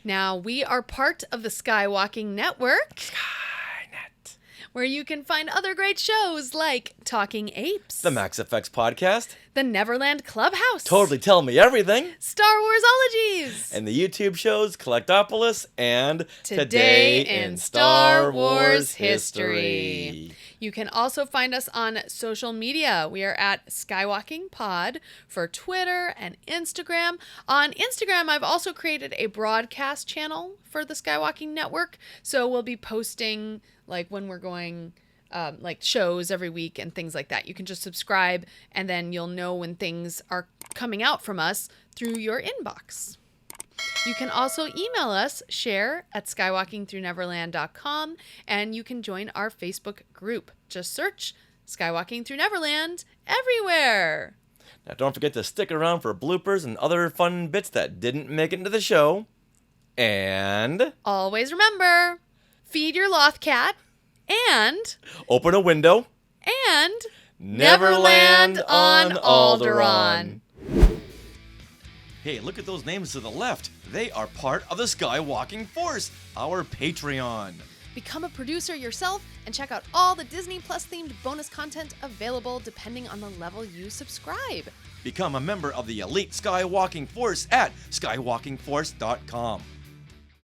B: Now, we are part of the Skywalking Network,
A: Skynet,
B: where you can find other great shows like Talking Apes,
A: the Max Effects Podcast,
B: the Neverland Clubhouse,
A: Totally Tell Me Everything,
B: Star Warsologies,
A: and the YouTube shows Collectopolis and
B: Today in Star Wars History. You can also find us on social media. We are at Skywalking Pod for Twitter and Instagram. On Instagram, I've also created a broadcast channel for the Skywalking Network. So we'll be posting like when we're going like shows every week and things like that. You can just subscribe, and then you'll know when things are coming out from us through your inbox. You can also email us, share@skywalkingthroughneverland.com, and you can join our Facebook group. Just search Skywalking Through Neverland everywhere.
A: Now, don't forget to stick around for bloopers and other fun bits that didn't make it into the show. And
B: always remember, feed your loth cat, and
A: open a window,
B: and
A: Neverland on Alderaan. Hey, look at those names to the left. They are part of the Skywalking Force, our Patreon.
B: Become a producer yourself and check out all the Disney Plus themed bonus content available depending on the level you subscribe.
A: Become a member of the elite Skywalking Force at skywalkingforce.com.